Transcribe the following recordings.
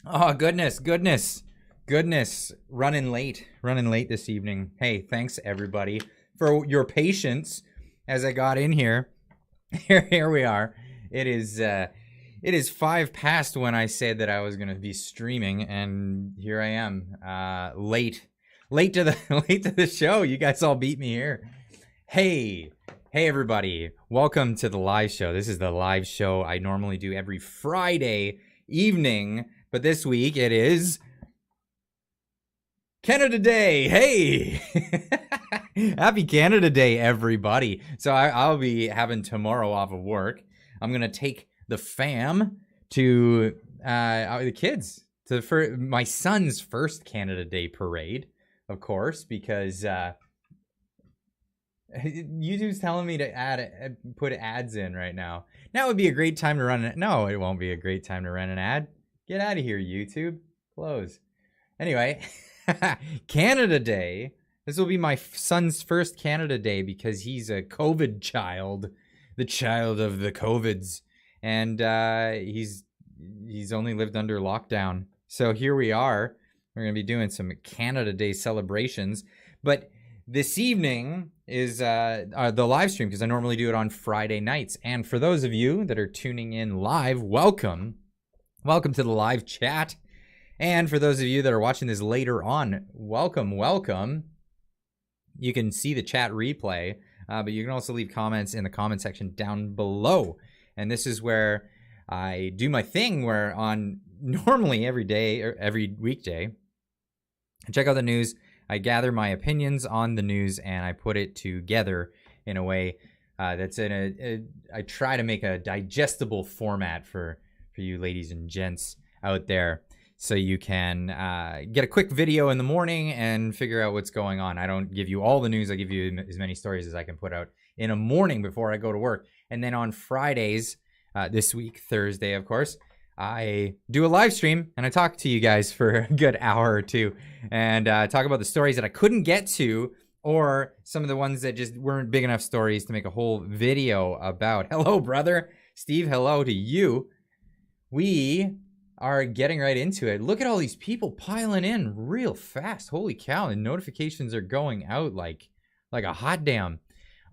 Oh, goodness. Running late this evening. Hey, thanks everybody for your patience as I got in here. Here we are. It is 5 past when I said that I was going to be streaming, and here I am, late to the late to the show. You guys all beat me here. Hey everybody. Welcome to the live show. This is the live show I normally do every Friday evening. But this week it is Canada Day. Hey, happy Canada Day, everybody. So I'll be having tomorrow off of work. I'm going to take the fam to the kids to my son's first Canada Day parade, of course, because YouTube's telling me to put ads in right now. Now would be a great time to run it. No, it won't be a great time to run an ad. Get out of here, YouTube. Close. Anyway, Canada Day. This will be my son's first Canada Day because he's a COVID child, the child of the COVIDs, and he's only lived under lockdown. So here we are. We're gonna be doing some Canada Day celebrations, but this evening is the live stream because I normally do it on Friday nights. And for those of you that are tuning in live, welcome. Welcome to the live chat. And for those of you that are watching this later on, welcome. You can see the chat replay, but you can also leave comments in the comment section down below. And this is where I do my thing where on normally every day or every weekday, I check out the news, I gather my opinions on the news, and I put it together in a way that's I try to make a digestible format for you ladies and gents out there, so you can get a quick video in the morning and figure out what's going on. I don't give you all the news. I give you as many stories as I can put out in a morning before I go to work. And then on Fridays, this week, Thursday, of course, I do a live stream and I talk to you guys for a good hour or two and talk about the stories that I couldn't get to, or some of the ones that just weren't big enough stories to make a whole video about. Hello, brother. Steve, hello to you. We are getting right into it. Look at all these people piling in real fast. Holy cow, and notifications are going out like a hot damn.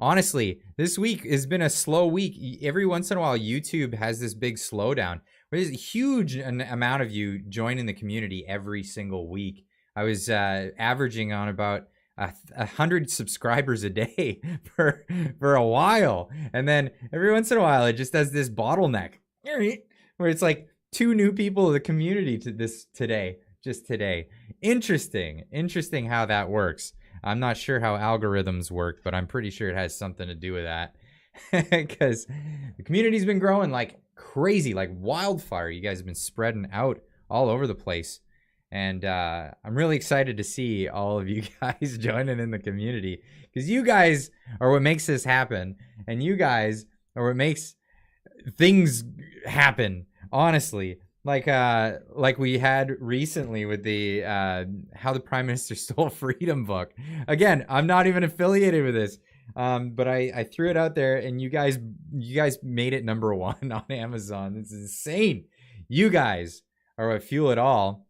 Honestly, this week has been a slow week. Every once in a while, YouTube has this big slowdown. There's a huge amount of you joining the community every single week. I was averaging on about 100 subscribers a day for a while. And then every once in a while, it just does this bottleneck where it's like 2 new people in the community just today. Interesting how that works. I'm not sure how algorithms work, but I'm pretty sure it has something to do with that. Because the community's been growing like crazy, like wildfire. You guys have been spreading out all over the place. And I'm really excited to see all of you guys joining in the community, because you guys are what makes this happen. And you guys are what makes things happen, honestly. Like we had recently with the How the Prime Minister Stole Freedom book. Again, I'm not even affiliated with this, but I threw it out there, and you guys made it #1 on Amazon. It's insane. You guys are what fuel it all,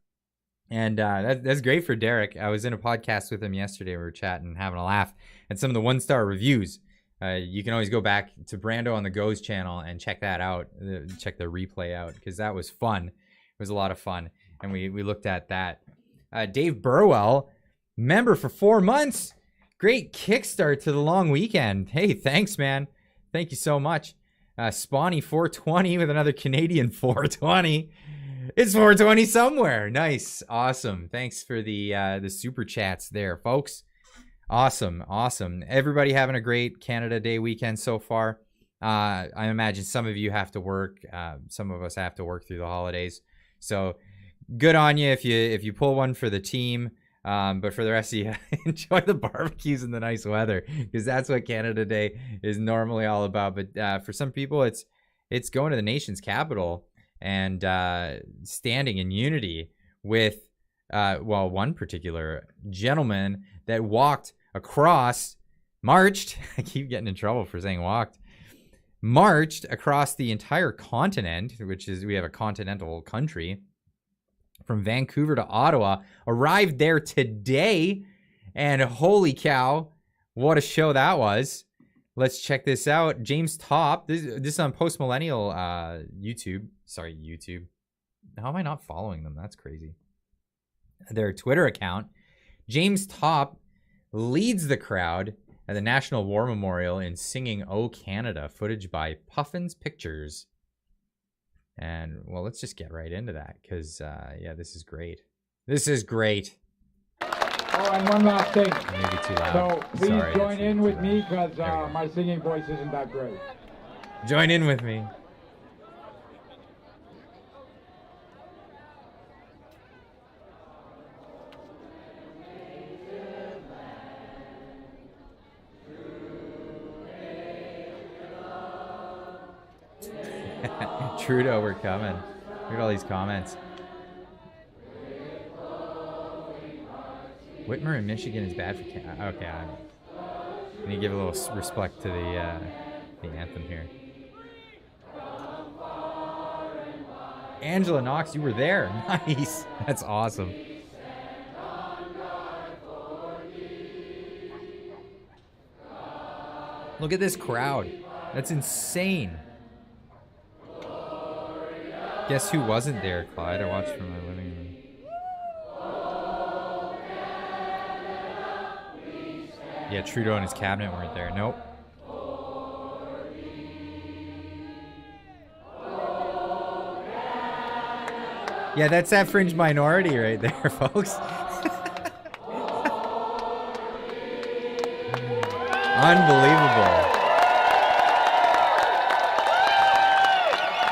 and that's great for Derek. I was in a podcast with him yesterday. We were chatting, having a laugh at some of the 1-star reviews. You can always go back to Brando on the Go's channel and check that out. Check the replay out, because that was fun. It was a lot of fun, and we looked at that. Dave Burwell, member for 4 months. Great kickstart to the long weekend. Hey, thanks, man. Thank you so much. Spawny 420 with another Canadian 420. It's 420 somewhere. Nice, awesome. Thanks for the super chats there, folks. Awesome. Everybody having a great Canada Day weekend so far. I imagine some of you have to work. Some of us have to work through the holidays. So good on you if you pull one for the team. But for the rest of you, enjoy the barbecues and the nice weather, because that's what Canada Day is normally all about. But for some people, it's going to the nation's capital and standing in unity with one particular gentleman that marched, I keep getting in trouble for saying marched across the entire continent, which is, we have a continental country, from Vancouver to Ottawa. Arrived there today, and holy cow, what a show that was. Let's check this out. James Top. This is on Post Millennial YouTube. Sorry, YouTube. How am I not following them? That's crazy. Their Twitter account. James Top leads the crowd at the National War Memorial in singing "O Canada," footage by Puffins Pictures. And, well, let's just get right into that, because, yeah, this is great. This is great. Oh, and one last thing. Maybe too loud. So please Sorry, join in with me, because There we go. my singing voice isn't that great. Join in with me. Trudeau, we're coming. Look at all these comments. Whitmer in Michigan is bad for Canada. Okay, I need to give a little respect to the anthem here. Angela Knox, you were there. Nice. That's awesome. Look at this crowd. That's insane. Guess who wasn't there, Clyde? I watched from my living room. Yeah, Trudeau and his cabinet weren't there. Nope. Yeah, that's that fringe minority right there, folks. Unbelievable.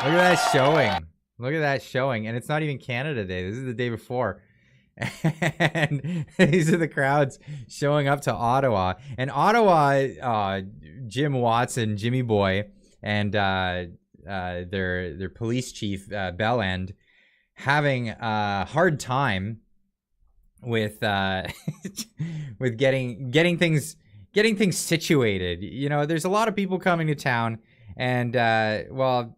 Look at that showing. Look at that showing. And it's not even Canada Day. This is the day before. And these are the crowds showing up to Ottawa. And Ottawa, Jim Watson, Jimmy Boy, and their police chief, Bellend, having a hard time with with getting things situated. You know, there's a lot of people coming to town, and well,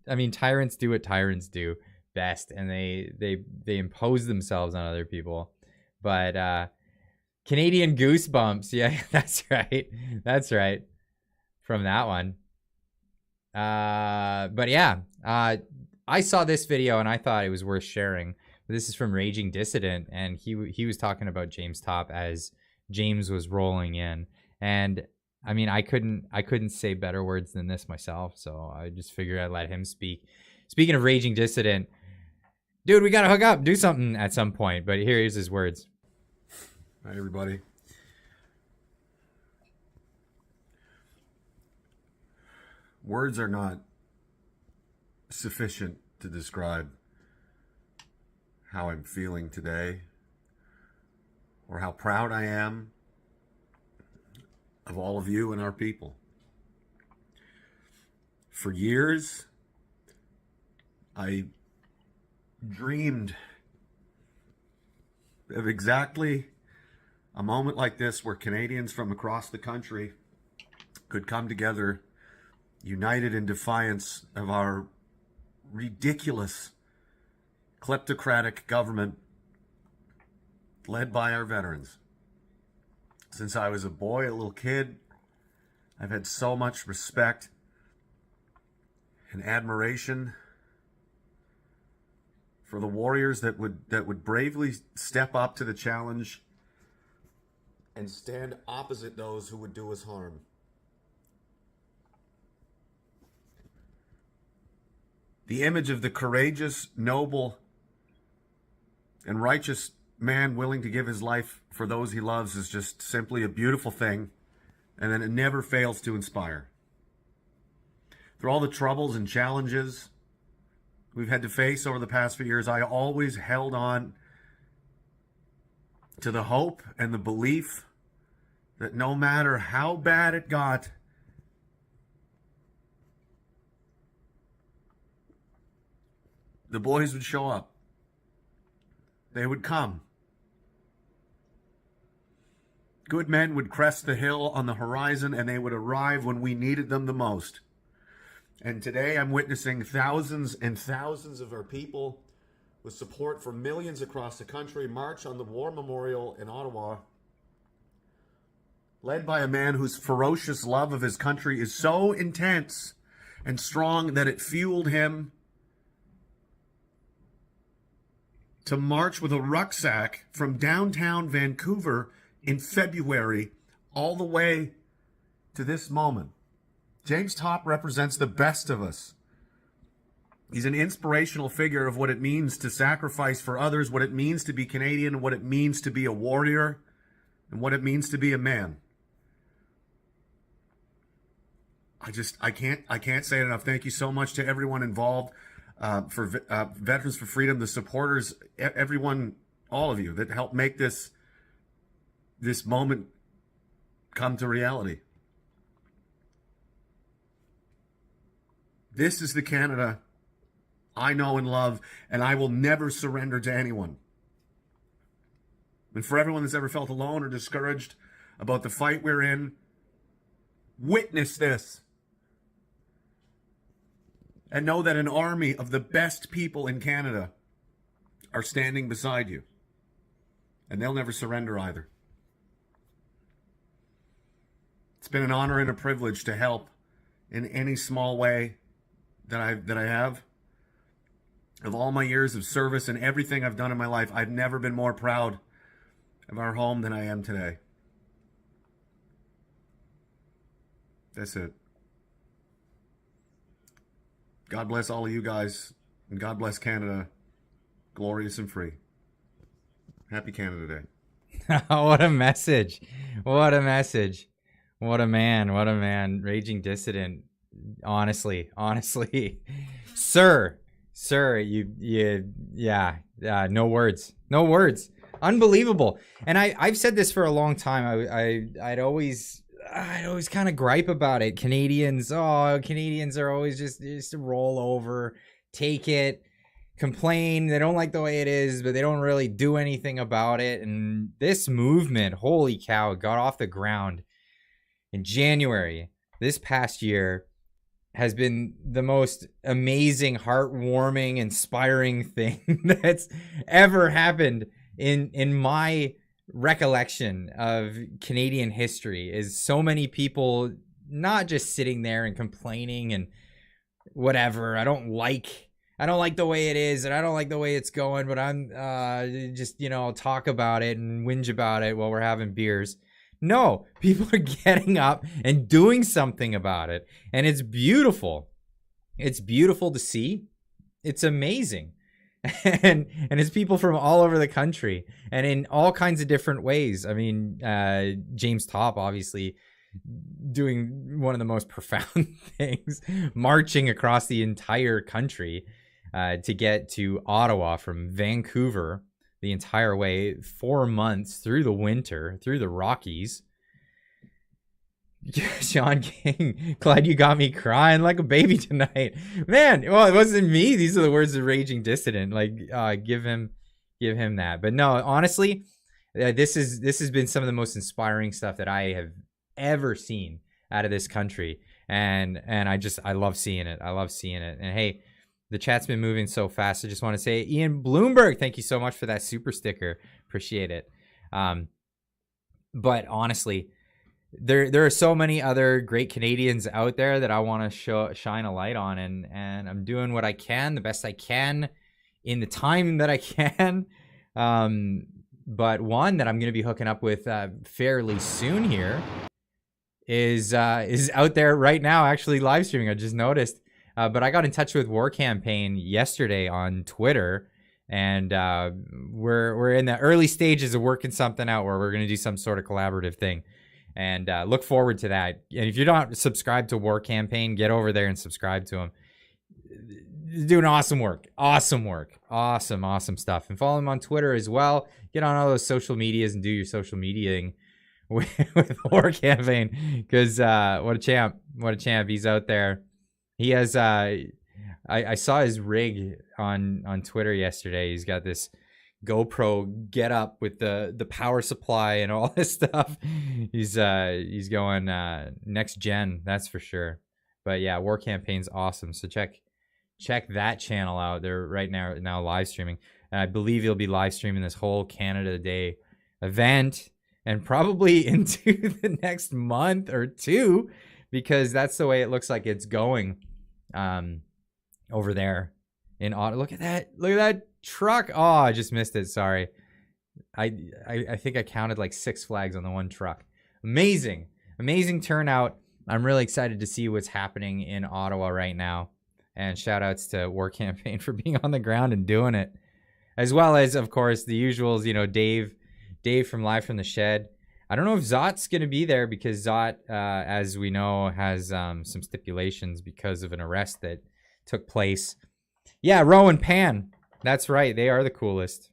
I mean, tyrants do what tyrants do best, and they impose themselves on other people. But Canadian goosebumps, yeah, that's right from that one. But yeah, I saw this video and I thought it was worth sharing. This is from Raging Dissident, and he was talking about James Top as James was rolling in, and I mean, I couldn't say better words than this myself, so I just figured I'd let him speak. Speaking of Raging Dissident, dude, we gotta hook up, do something at some point. But here's his words. Hi, everybody. Words are not sufficient to describe how I'm feeling today, or how proud I am of all of you and our people. For years, I dreamed of exactly a moment like this, where Canadians from across the country could come together, united in defiance of our ridiculous kleptocratic government led by our veterans. Since I was a boy, a little kid, I've had so much respect and admiration for the warriors that would bravely step up to the challenge and stand opposite those who would do us harm. The image of the courageous, noble, and righteous man willing to give his life for those he loves is just simply a beautiful thing, and then it never fails to inspire. Through all the troubles and challenges we've had to face over the past few years, I always held on to the hope and the belief that no matter how bad it got, the boys would show up. They would come. Good men would crest the hill on the horizon, and they would arrive when we needed them the most. And today I'm witnessing thousands and thousands of our people with support from millions across the country, march on the War Memorial in Ottawa, led by a man whose ferocious love of his country is so intense and strong that it fueled him to march with a rucksack from downtown Vancouver in February all the way to this moment. James Topp represents the best of us. He's an inspirational figure of what it means to sacrifice for others, what it means to be Canadian, what it means to be a warrior, and what it means to be a man. I can't say it enough. Thank you so much to everyone involved, for Veterans for Freedom, the supporters, everyone, all of you that helped make this moment come to reality. This is the Canada I know and love, and I will never surrender to anyone. And for everyone that's ever felt alone or discouraged about the fight we're in, witness this. And know that an army of the best people in Canada are standing beside you. And they'll never surrender either. It's been an honor and a privilege to help in any small way that I have. Of all my years of service and everything I've done in my life, I've never been more proud of our home than I am today. That's it. God bless all of you guys, and God bless Canada, glorious and free. Happy Canada Day. What a message. What a message. What a man. What a man. Raging Dissident. Honestly. Sir, no words. No words. Unbelievable. And I've said this for a long time. I'd always kind of gripe about it. Canadians are always just roll over, take it, complain. They don't like the way it is, but they don't really do anything about it. And this movement, holy cow, got off the ground in January this past year, has been the most amazing, heartwarming, inspiring thing that's ever happened in my recollection of Canadian history. Is so many people not just sitting there and complaining and whatever. I don't like the way it is, and I don't like the way it's going, but I'm just, talk about it and whinge about it while we're having beers. No, people are getting up and doing something about it, and it's beautiful. It's beautiful to see. It's amazing. And it's people from all over the country and in all kinds of different ways. I mean, James Topp obviously doing one of the most profound things, marching across the entire country to get to Ottawa from Vancouver the entire way, 4 months through the winter, through the Rockies. Sean King, glad you got me crying like a baby tonight, man. Well, it wasn't me. These are the words of Raging Dissident. Like, give him that. But no, honestly, this has been some of the most inspiring stuff that I have ever seen out of this country, and I love seeing it. And hey, the chat's been moving so fast. I just want to say, Ian Bloomberg, thank you so much for that super sticker. Appreciate it. But honestly, there are so many other great Canadians out there that I want to shine a light on, and I'm doing what I can, the best I can, in the time that I can. But one that I'm going to be hooking up with fairly soon here is out there right now, actually live streaming. I just noticed. But I got in touch with War Campaign yesterday on Twitter, and we're in the early stages of working something out where we're going to do some sort of collaborative thing, and look forward to that. And if you're not subscribed to War Campaign, get over there and subscribe to them. Doing awesome work, awesome stuff. And follow him on Twitter as well. Get on all those social medias and do your social mediaing with War Campaign, because what a champ. He's out there. He has, I saw his rig on Twitter yesterday. He's got this GoPro get up with the power supply and all this stuff. He's going next gen, that's for sure. But yeah, War Campaign's awesome. So check check that channel out. They're right now live streaming. And I believe you'll be live streaming this whole Canada Day event and probably into the next month or two, because that's the way it looks like it's going over there in Ottawa. Look at that truck. Oh, I just missed it. Sorry. I think I counted like 6 flags on the one truck. Amazing turnout. I'm really excited to see what's happening in Ottawa right now. And shout outs to War Campaign for being on the ground and doing it. As well as, of course, the usuals, Dave from Live from the Shed. I don't know if Zot's going to be there because Zot, as we know, has some stipulations because of an arrest that took place. Yeah, Ro and Pan. That's right. They are the coolest.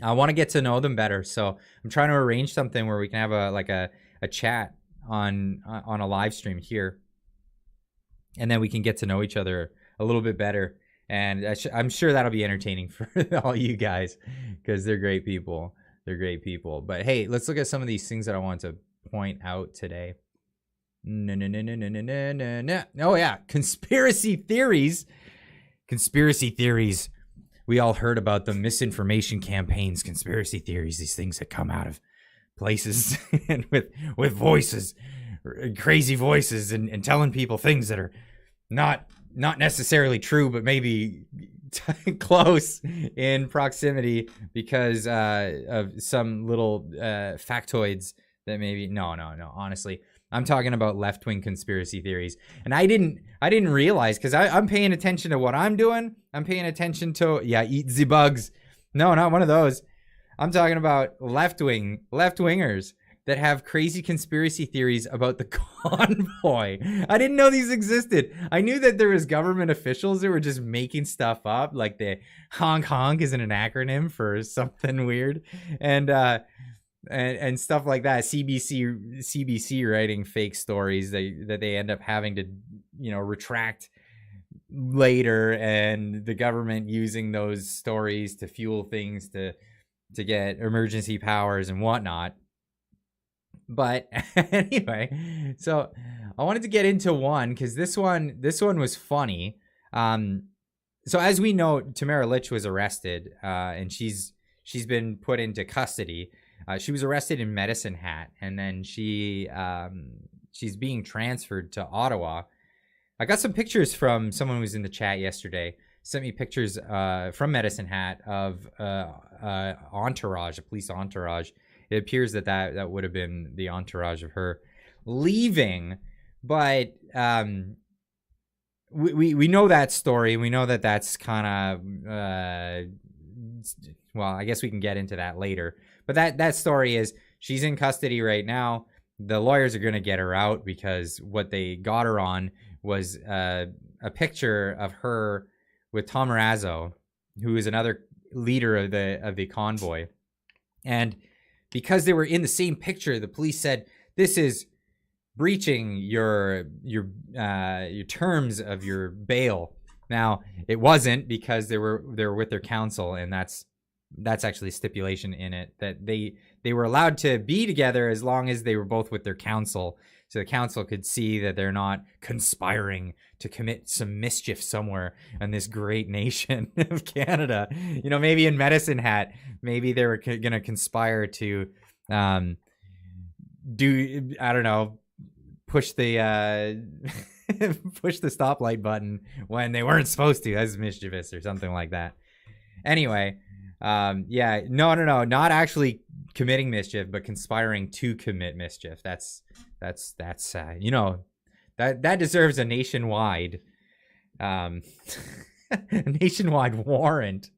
I want to get to know them better. So I'm trying to arrange something where we can have a chat on a live stream here. And then we can get to know each other a little bit better. And I'm sure that'll be entertaining for all you guys because they're great people. They're great people. But hey, let's look at some of these things that I want to point out today. No. Oh, yeah. Conspiracy theories. Conspiracy theories. We all heard about the misinformation campaigns, conspiracy theories, these things that come out of places and with voices, crazy voices, and telling people things that are not necessarily true, but maybe close in proximity because of some little factoids that maybe no. Honestly, I'm talking about left-wing conspiracy theories, and I didn't realize because I'm paying attention to what I'm doing. I'm paying attention to eat the bugs. No, not one of those. I'm talking about left-wingers that have crazy conspiracy theories about the convoy. I didn't know these existed. I knew that there was government officials that were just making stuff up, like the honk honk isn't an acronym for something weird, and stuff like that. CBC writing fake stories that they end up having to retract later, and the government using those stories to fuel things to get emergency powers and whatnot. But anyway, so I wanted to get into one because this one was funny. So as we know, Tamara Lich was arrested, and she's been put into custody. She was arrested in Medicine Hat, and then she's being transferred to Ottawa. I got some pictures from someone who was in the chat yesterday. Sent me pictures from Medicine Hat of entourage, a police entourage. It appears that would have been the entourage of her leaving, but we know that story. We know that that's kind of well, I guess we can get into that later. But that story is she's in custody right now. The lawyers are going to get her out because what they got her on was a picture of her with Tamara, who is another leader of the convoy, and because they were in the same picture, the police said this is breaching your terms of your bail. Now it wasn't, because they were with their counsel, and that's actually a stipulation in it that they were allowed to be together as long as they were both with their counsel, so the counsel could see that they're not conspiring to commit some mischief somewhere in this great nation of Canada. Maybe in Medicine Hat, maybe they were going to conspire to do, I don't know, push the push the stoplight button when they weren't supposed to. That's mischievous or something like that. Anyway, no, not actually committing mischief, but conspiring to commit mischief. That's that deserves a nationwide warrant,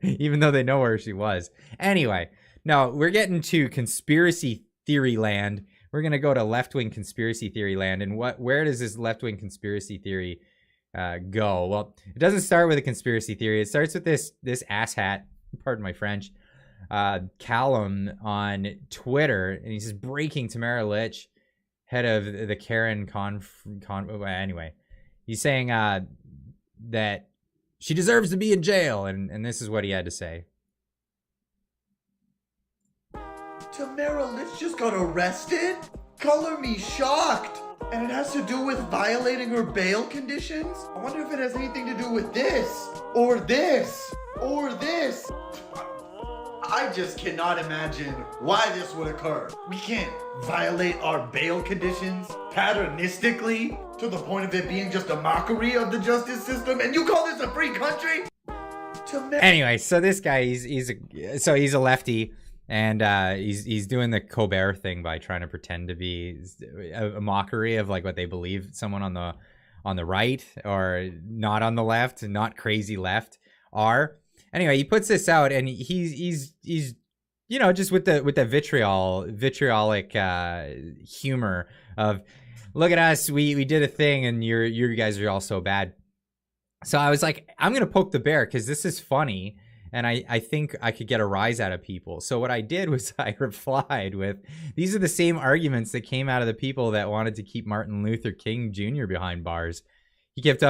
even though they know where she was. Anyway, no, we're getting to conspiracy theory land. We're gonna go to left-wing conspiracy theory land, and where does this left-wing conspiracy theory go? Well, it doesn't start with a conspiracy theory. It starts with this asshat, pardon my French, Callum on Twitter, and he says, breaking: Tamara Lich, head of the Karen anyway, he's saying that she deserves to be in jail, and this is what he had to say. Tamara Lich just got arrested? Color me shocked! And it has to do with violating her bail conditions? I wonder if it has anything to do with this, or this, or this. I just cannot imagine why this would occur. We can't violate our bail conditions patternistically to the point of it being just a mockery of the justice system, and you call this a free country? Anyway, so this guy, he's a lefty, and he's doing the Colbert thing by trying to pretend to be a mockery of like what they believe someone on the right or not on the left, not crazy left are. Anyway, he puts this out, and he's you know, just with the vitriolic humor of, look at us, we did a thing, and you guys are all so bad. So I was like, I'm gonna poke the bear because this is funny, and I think I could get a rise out of people. So what I did was I replied with, these are the same arguments that came out of the people that wanted to keep Martin Luther King Jr. behind bars. He kept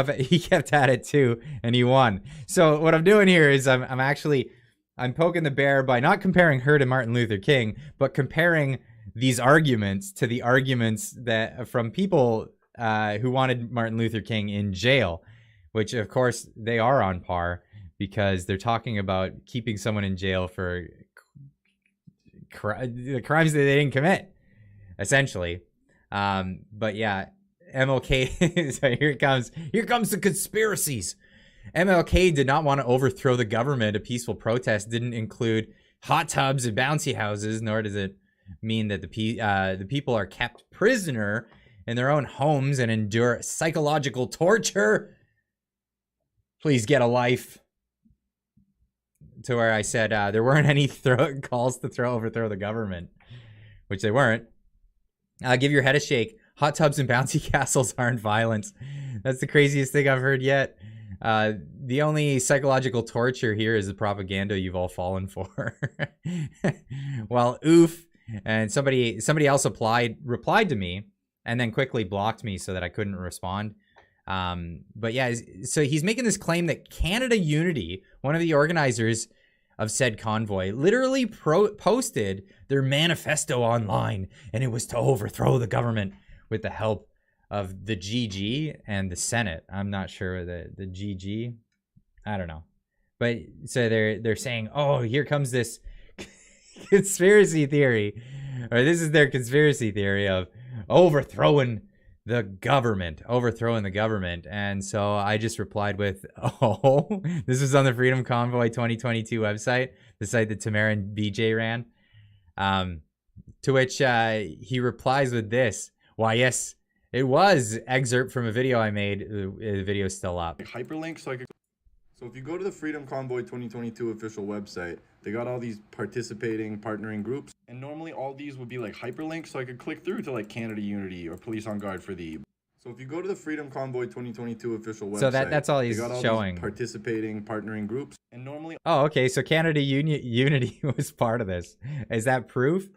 at it too, and he won. So what I'm doing here is I'm poking the bear by not comparing her to Martin Luther King, but comparing these arguments to the arguments that from people who wanted Martin Luther King in jail, which of course they are on par because they're talking about keeping someone in jail for the crimes that they didn't commit, essentially. But yeah. MLK, so here comes the conspiracies. MLK did not want to overthrow the government. A peaceful protest didn't include hot tubs and bouncy houses, nor does it mean that the people are kept prisoner in their own homes and endure psychological torture. Please get a life. To where I said there weren't any calls to overthrow the government, which they weren't. Give your head a shake. Hot tubs and bouncy castles aren't violence. That's the craziest thing I've heard yet. The only psychological torture here is the propaganda you've all fallen for. Well, oof. And somebody else replied to me and then quickly blocked me so that I couldn't respond. But yeah, so he's making this claim that Canada Unity, one of the organizers of said convoy, literally posted their manifesto online, and it was to overthrow the government with the help of the GG and the Senate. I'm not sure the GG. I don't know. But so they're saying, oh, here comes this conspiracy theory, or this is their conspiracy theory of overthrowing the government. And so I just replied with, oh, this was on the Freedom Convoy 2022 website, the site that Tamara and BJ ran. To which he replies with this. Why, yes, it was excerpt from a video I made. The video's still up. Hyperlink, so if you go to the Freedom Convoy 2022 official website, they got all these partnering groups, and normally all these would be like hyperlinks, so I could click through to like Canada Unity or Police on Guard for the. So if you go to the Freedom Convoy 2022 official website, so that's all he's showing. Participating groups, and normally. Oh, okay. So Canada Unity was part of this. Is that proof?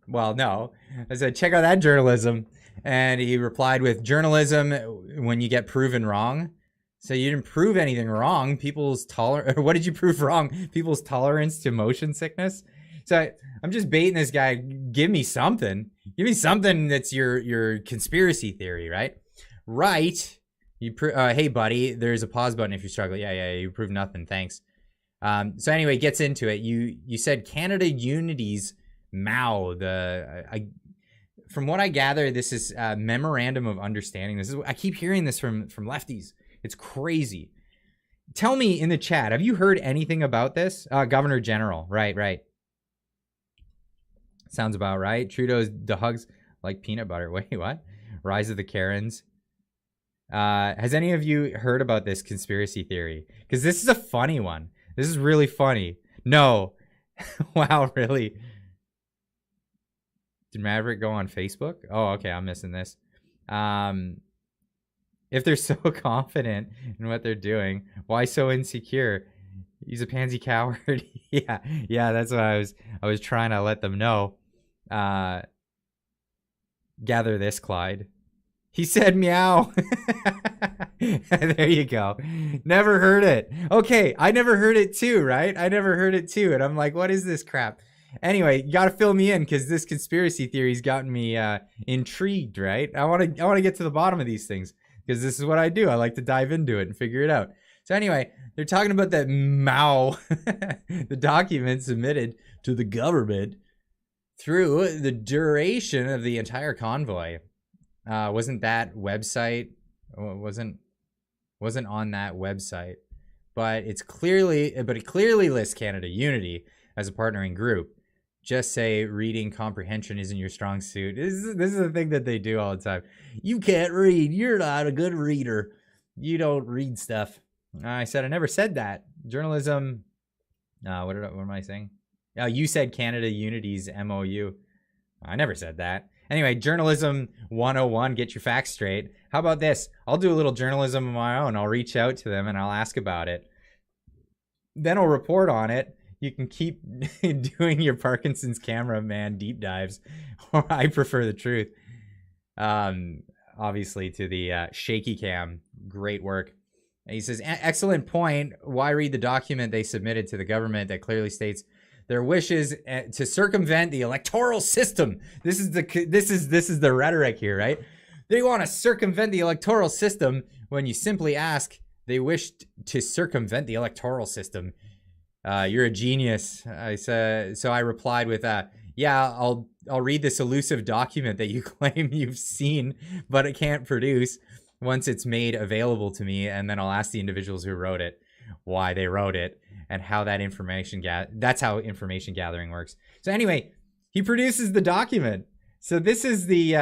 Well, no. I said, check out that journalism. And he replied with, journalism when you get proven wrong. So you didn't prove anything wrong. What did you prove wrong? People's tolerance to motion sickness. So I'm just baiting this guy. Give me something. Give me something that's your conspiracy theory, right? Right. Hey, buddy, there's a pause button if you struggle. Yeah, you proved nothing. Thanks. So anyway, gets into it. You said Canada Unity's Mao, from what I gather, this is a memorandum of understanding. I keep hearing this from lefties. It's crazy. Tell me in the chat, have you heard anything about this? Governor General, right. Sounds about right. Trudeau's dogs like peanut butter. Wait, what? Rise of the Karens. Has any of you heard about this conspiracy theory? Because this is a funny one. This is really funny. No. Wow, really? Did Maverick go on Facebook? Oh, okay, I'm missing this. If they're so confident in what they're doing, why so insecure? He's a pansy coward. yeah, that's what I was trying to let them know. Gather this, Clyde. He said meow. There you go. Never heard it. Okay, I never heard it too, right? I never heard it too. And I'm like, what is this crap? Anyway, you got to fill me in because this conspiracy theory's gotten me intrigued, right? I want to get to the bottom of these things because this is what I do. I like to dive into it and figure it out. So anyway, they're talking about that Mao, the document submitted to the government through the duration of the entire convoy. Wasn't that website? Wasn't on that website, but it clearly lists Canada Unity as a partnering group. Just say reading comprehension isn't your strong suit. This is the thing that they do all the time. You can't read. You're not a good reader. You don't read stuff. I never said that. Journalism. What am I saying? Oh, you said Canada Unity's MOU. I never said that. Anyway, journalism 101, get your facts straight. How about this? I'll do a little journalism of my own. I'll reach out to them and I'll ask about it. Then I'll report on it. You can keep doing your Parkinson's cameraman deep dives, or I prefer the truth. Obviously to the shaky cam, great work. And he says, excellent point. Why read the document they submitted to the government that clearly states their wishes to circumvent the electoral system? This is the rhetoric here, right? They want to circumvent the electoral system when you simply ask, they wished to circumvent the electoral system. You're a genius. So I replied with, yeah, I'll read this elusive document that you claim you've seen, but it can't produce once it's made available to me. And then I'll ask the individuals who wrote it, why they wrote it, and how that information that's how information gathering works. So anyway, he produces the document. So this is the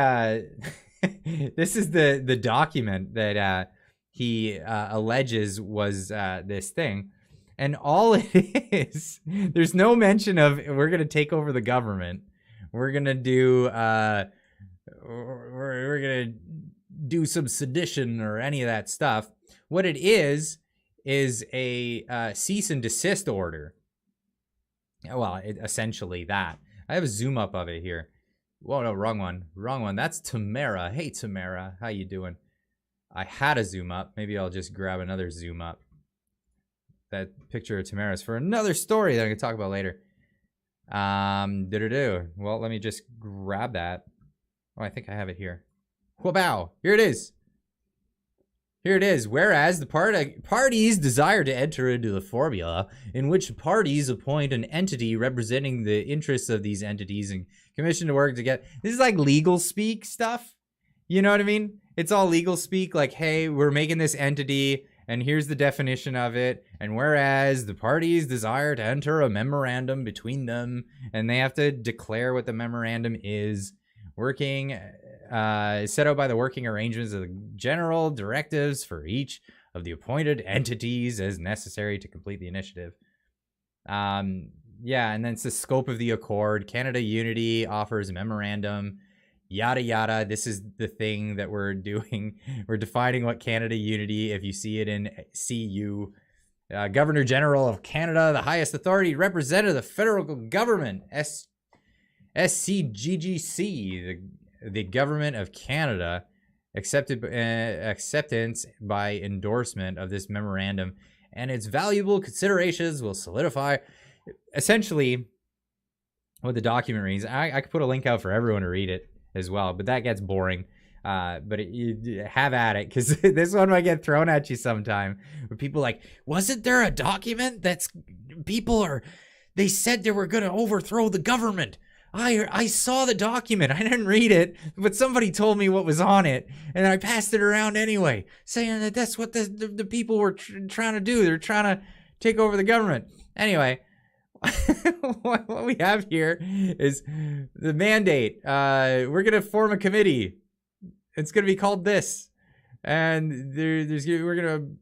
this is the document that he alleges was this thing. And all it is, there's no mention of we're going to take over the government. We're going to do we're going to do some sedition or any of that stuff. What it is a cease and desist order. Well, essentially that. I have a zoom up of it here. Whoa, no, wrong one. That's Tamara. Hey, Tamara, how you doing? I had a zoom up. Maybe I'll just grab another zoom up. That picture of Tamara's for another story that I can talk about later. Well, let me just grab that. Oh, I think I have it here. Whoa, here it is. Whereas the parties desire to enter into the formula in which parties appoint an entity representing the interests of these entities and commission to work together. This is like legal speak stuff. You know what I mean? It's all legal speak. Like, hey, we're making this entity, and here's the definition of it. And whereas the parties desire to enter a memorandum between them, and they have to declare what the memorandum is, working set out by the working arrangements of the general directives for each of the appointed entities as necessary to complete the initiative. Yeah, and then it's the scope of the accord. Canada Unity offers a memorandum, yada yada. This is the thing that we're doing. We're defining what Canada Unity, if you see it in CU, Governor General of Canada, the highest authority representative of the federal government, SCGGC, the government of Canada, acceptance by endorsement of this memorandum and its valuable considerations will solidify. Essentially, what the document reads, I could put a link out for everyone to read it as well, but that gets boring. But you have at it, because this one might get thrown at you sometime. Where people like, wasn't there a document that's they said they were going to overthrow the government? I saw the document. I didn't read it, but somebody told me what was on it, and I passed it around anyway, saying that that's what the people were trying to do. They're trying to take over the government. Anyway, what we have here is the mandate. We're going to form a committee. It's going to be called this. And we're going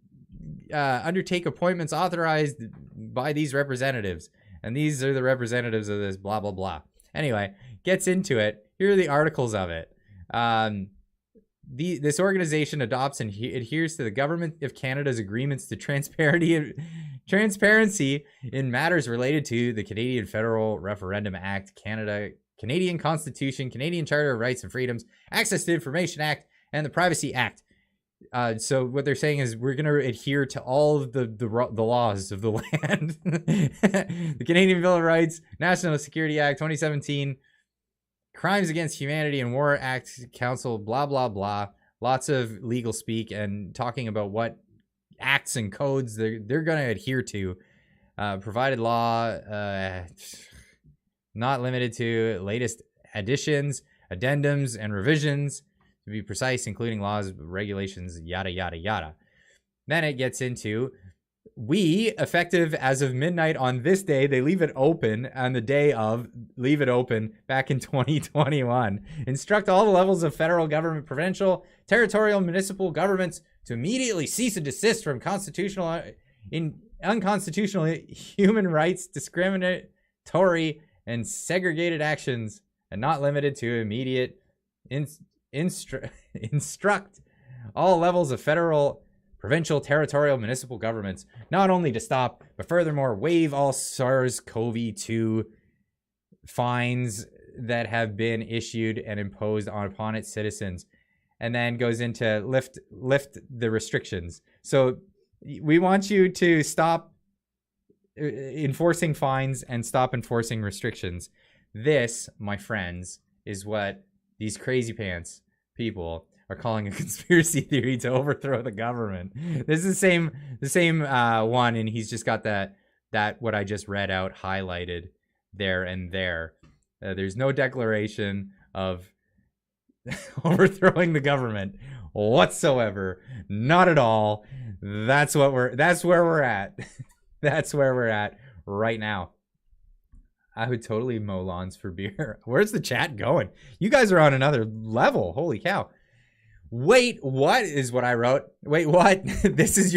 to undertake appointments authorized by these representatives. And these are the representatives of this blah, blah, blah. Anyway, gets into it. Here are the articles of it. This organization adopts and adheres to the Government of Canada's agreements to transparency in matters related to the Canadian Federal Referendum Act, Canadian Constitution, Canadian Charter of Rights and Freedoms, Access to Information Act, and the Privacy Act. So what they're saying is we're going to adhere to all of the laws of the land. The Canadian Bill of Rights, National Security Act 2017, Crimes Against Humanity and War Act Council, blah, blah, blah. Lots of legal speak and talking about what acts and codes they're going to adhere to. Provided law, not limited to latest additions, addendums, and revisions, to be precise, including laws, regulations, yada, yada, yada. Then it gets into, we, effective as of midnight on this day, they leave it open on the day of, leave it open back in 2021. Instruct all the levels of federal government, provincial, territorial, municipal governments to immediately cease and desist from unconstitutional human rights, discriminatory, and segregated actions, and not limited to immediate instruct all levels of federal, provincial, territorial, municipal governments, not only to stop, but furthermore waive all SARS-CoV-2 fines that have been issued and imposed upon its citizens, and then goes into lift the restrictions. So we want you to stop enforcing fines and stop enforcing restrictions. This, my friends, is what these crazy pants people are calling a conspiracy theory to overthrow the government. This is the same one, and he's just got that what I just read out highlighted there and there. There's no declaration of overthrowing the government whatsoever. Not at all. That's where we're at. That's where we're at right now. I would totally mow lawns for beer. Where's the chat going? You guys are on another level. Holy cow. Wait, what is what I wrote? Wait, what? This is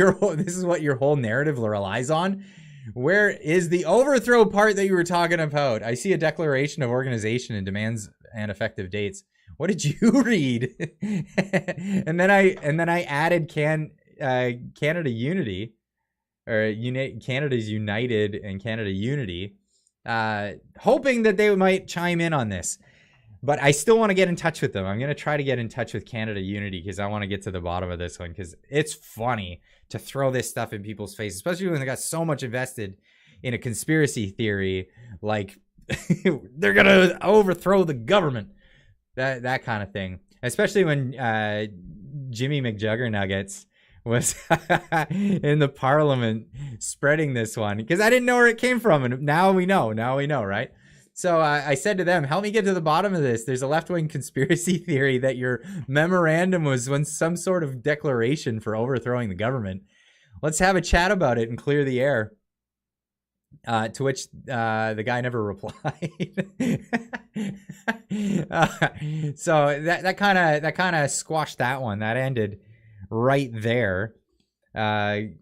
what your whole narrative relies on? Where is the overthrow part that you were talking about? I see a declaration of organization and demands and effective dates. What did you read? and then I added Canada Unity, or Canada's United and Canada Unity, hoping that they might chime in on this. But I still want to get in touch with them. I'm going to try to get in touch with Canada Unity because I want to get to the bottom of this one, because it's funny to throw this stuff in people's face, especially when they got so much invested in a conspiracy theory, like they're going to overthrow the government, that kind of thing. Especially when Jimmy McJuggernuggets was in the parliament spreading this one, because I didn't know where it came from, and now we know, right? So I said to them, help me get to the bottom of this. There's a left-wing conspiracy theory that your memorandum was some sort of declaration for overthrowing the government. Let's have a chat about it and clear the air. To which the guy never replied. So that kind of squashed that one. That ended right there. Clyde,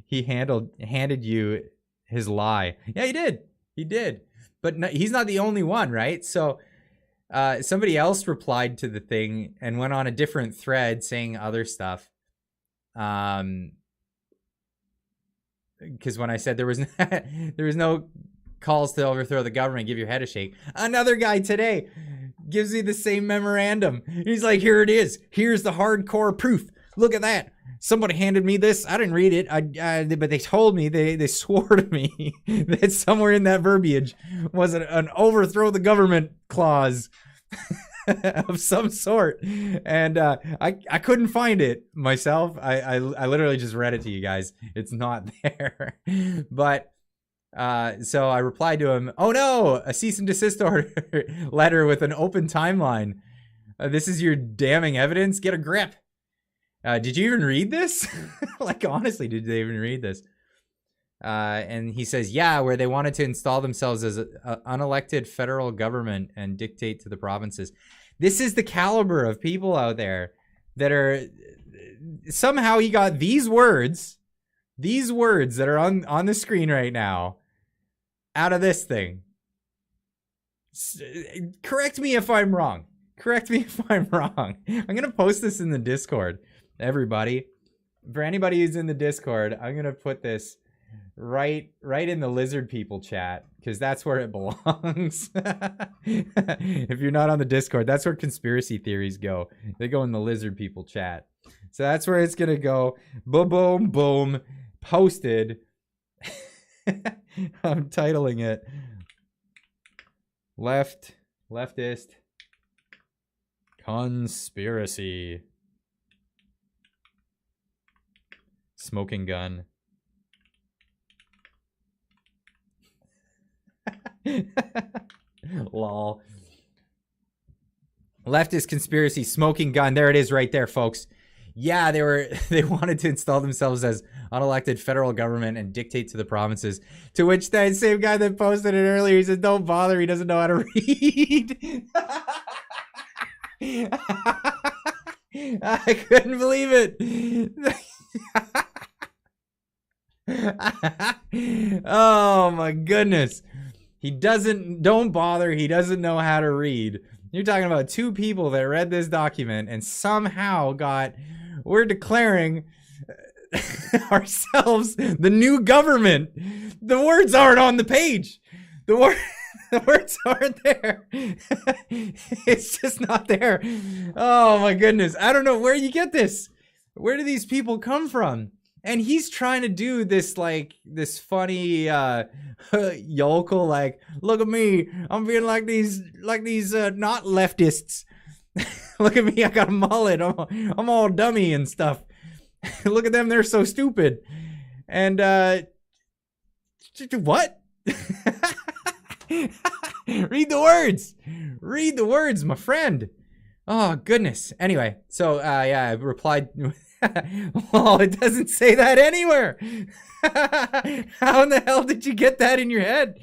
he handed you his lie. Yeah, he did. But no, he's not the only one, right? So somebody else replied to the thing and went on a different thread saying other stuff. Because when I said there was no calls to overthrow the government, give your head a shake, another guy today gives me the same memorandum. He's like, here it is. Here's the hardcore proof. Look at that. Somebody handed me this. I didn't read it, but they told me, they swore to me that somewhere in that verbiage was an overthrow the government clause of some sort. And I couldn't find it myself. I literally just read it to you guys. It's not there. But so I replied to him, oh no, a cease and desist order letter with an open timeline. This is your damning evidence? Get a grip. Did you even read this? Like, honestly, did they even read this? And he says, yeah, where they wanted to install themselves as an unelected federal government and dictate to the provinces. This is the caliber of people out there that are, somehow he got these words that are on the screen right now out of this thing. Correct me if I'm wrong. I'm going to post this in the Discord. Everybody, for anybody who's in the Discord, I'm going to put this right in the lizard people chat, because that's where it belongs. If you're not on the Discord, that's where conspiracy theories go. They go in the lizard people chat. So that's where it's gonna go. Boom, boom, boom. Posted. I'm titling it Leftist Conspiracy. Smoking gun. Lol. Leftist conspiracy, smoking gun. There it is right there, folks. Yeah, they wanted to install themselves as unelected federal government and dictate to the provinces. To which that same guy that posted it earlier, he said, don't bother, he doesn't know how to read. I couldn't believe it. Oh my goodness. Don't bother, he doesn't know how to read. You're talking about two people that read this document and somehow we're declaring ourselves the new government. The words aren't on the page. The words aren't there. It's just not there. Oh my goodness. I don't know where you get this. Where do these people come from? And he's trying to do this this funny yokel, like, look at me, I'm being like these not leftists. Look at me, I got a mullet, I'm all dummy and stuff. Look at them, they're so stupid. And what? Read the words, my friend. Oh goodness. Anyway, so yeah, I replied. Well, it doesn't say that anywhere. How in the hell did you get that in your head?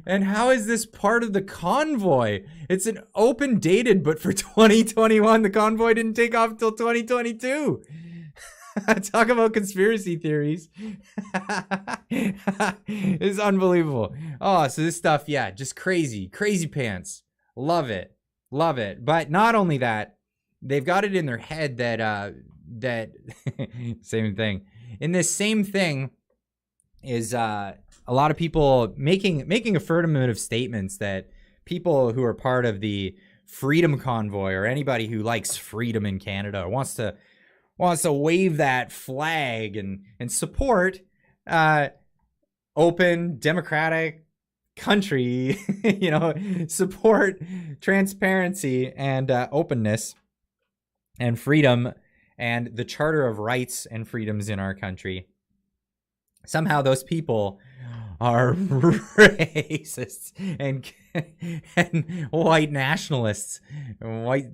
And how is this part of the convoy? It's an open dated, but for 2021, the convoy didn't take off until 2022. Talk about conspiracy theories. It's unbelievable. Oh, so this stuff, yeah, just crazy pants. Love it. But not only that, they've got it in their head that same thing. In this same thing is a lot of people making affirmative statements that people who are part of the Freedom Convoy or anybody who likes freedom in Canada wants to wave that flag and support open democratic country, support transparency and openness and freedom and the Charter of Rights and Freedoms in our country. Somehow those people are racists and white nationalists, white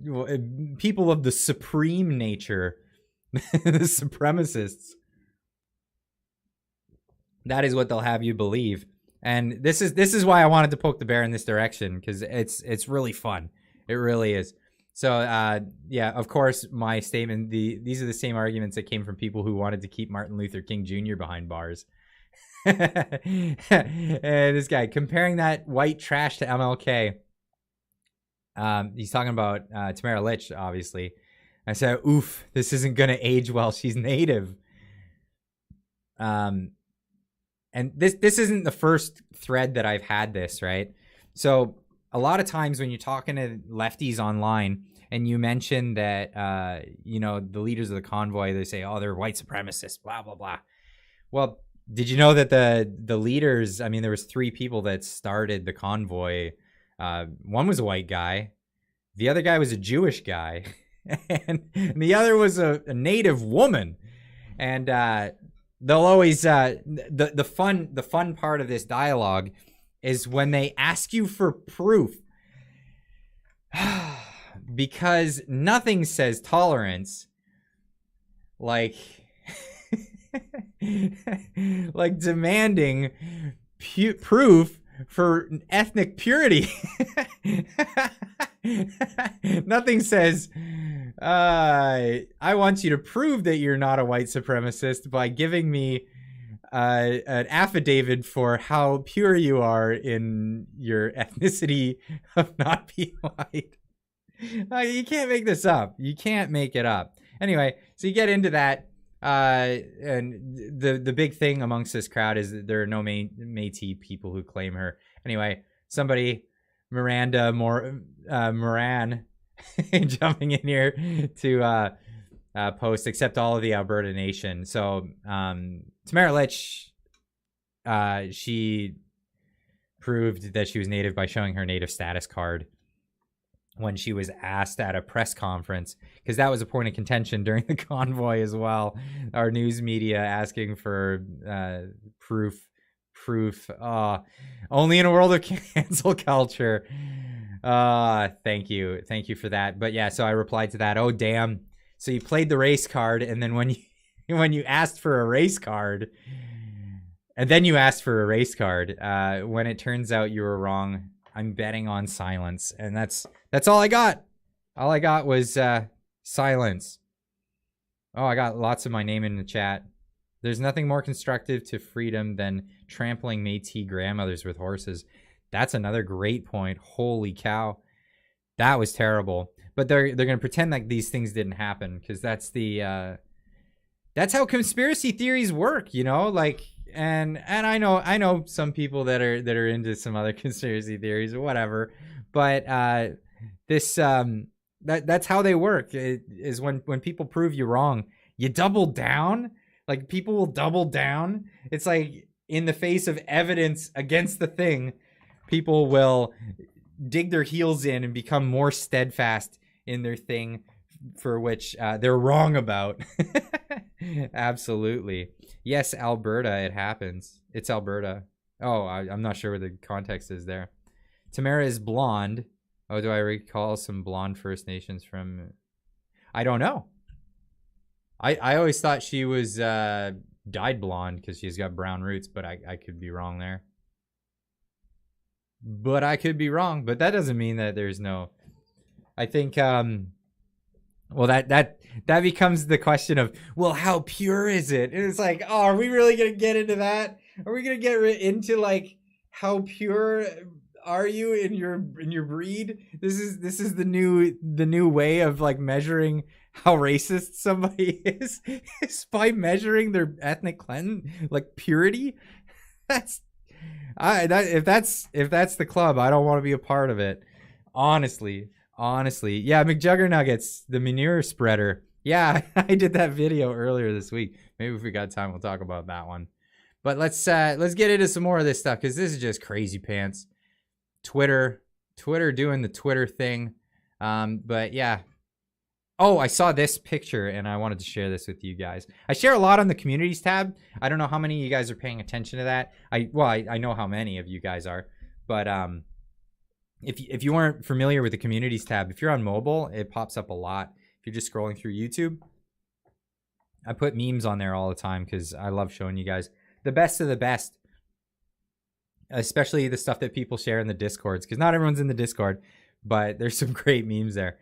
people of the supreme nature, the supremacists. That is what they'll have you believe. And this is why I wanted to poke the bear in this direction, because it's really fun. It really is. So, yeah, of course, my statement, these are the same arguments that came from people who wanted to keep Martin Luther King Jr. behind bars. And this guy, comparing that white trash to MLK. He's talking about Tamara Lich, obviously. I said, oof, this isn't going to age well. She's native. And this isn't the first thread that I've had this, right? So a lot of times when you're talking to lefties online and you mention that, the leaders of the convoy, they say, oh, they're white supremacists, blah, blah, blah. Well, did you know that the leaders, I mean, there was 3 people that started the convoy. One was a white guy. The other guy was a Jewish guy. And the other was a native woman. And they'll always, the fun part of this dialogue is when they ask you for proof. Because nothing says tolerance like like demanding proof for ethnic purity. Nothing says I want you to prove that you're not a white supremacist by giving me an affidavit for how pure you are in your ethnicity of not being white. You can't make this up. You can't make it up. Anyway, so you get into that. And the big thing amongst this crowd is that there are no Métis people who claim her. Anyway, somebody, Moran, jumping in here to post, accept all of the Alberta Nation. So Tamara Lich, she proved that she was Native by showing her Native status card when she was asked at a press conference, because that was a point of contention during the convoy as well. Our news media asking for proof. Only in a world of cancel culture. Thank you for that. But yeah, so I replied to that. Oh damn! So you played the race card, and then when you asked for a race card, and then you asked for a race card, when it turns out you were wrong, I'm betting on silence, and that's all I got. All I got was silence. Oh, I got lots of my name in the chat. There's nothing more constructive to freedom than trampling Métis grandmothers with horses. That's another great point. Holy cow. That was terrible. But they're going to pretend like these things didn't happen, because that's how conspiracy theories work, you know? Like, and I know some people that are into some other conspiracy theories or whatever, but that's how they work. It is when people prove you wrong, you double down. Like, people will double down. It's like, in the face of evidence against the thing, people will dig their heels in and become more steadfast in their thing for which they're wrong about. Absolutely. Yes, Alberta, it happens. It's Alberta. Oh, I'm not sure what the context is there. Tamara is blonde. Oh, do I recall some blonde First Nations from... I don't know. I always thought she was dyed blonde because she's got brown roots, but I could be wrong there. But I could be wrong. But that doesn't mean that there's no... I think... Well, that becomes the question of, well, how pure is it? And it's like, oh, are we really gonna get into that? Are we gonna get into like how pure are you in your breed? This is the new way of like measuring how racist somebody is by measuring their ethnic like purity. If that's the club, I don't want to be a part of it. Honestly, yeah, McJuggernuggets, the manure spreader. Yeah, I did that video earlier this week. Maybe if we got time, we'll talk about that one. But let's get into some more of this stuff, because this is just crazy pants. Twitter doing the Twitter thing. But yeah. Oh, I saw this picture and I wanted to share this with you guys. I share a lot on the communities tab. I don't know how many of you guys are paying attention to that. I know how many of you guys are, but if you weren't familiar with the communities tab, if you're on mobile, it pops up a lot. If you're just scrolling through YouTube, I put memes on there all the time because I love showing you guys the best of the best, especially the stuff that people share in the Discords, because not everyone's in the Discord, but there's some great memes there.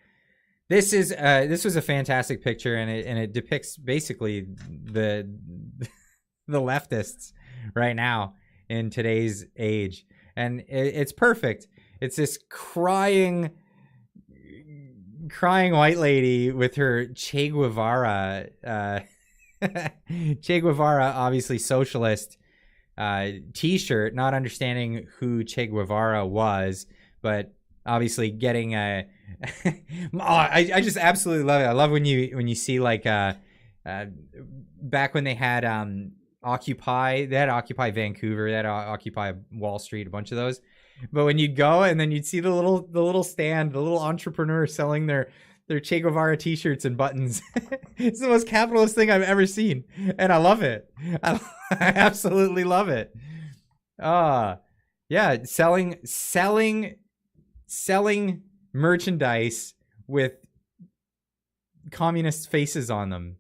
This was a fantastic picture, and it depicts basically the leftists right now in today's age, and it's perfect. It's this crying white lady with her Che Guevara, Che Guevara, obviously socialist, T-shirt, not understanding who Che Guevara was, but obviously getting a. I just absolutely love it. I love when you see like back when they had Occupy Vancouver, they had Occupy Wall Street, a bunch of those. But when you'd go and then you'd see the little stand, the little entrepreneur selling their Che Guevara t-shirts and buttons. It's the most capitalist thing I've ever seen, and I love it. I absolutely love it. Yeah, selling merchandise with communist faces on them.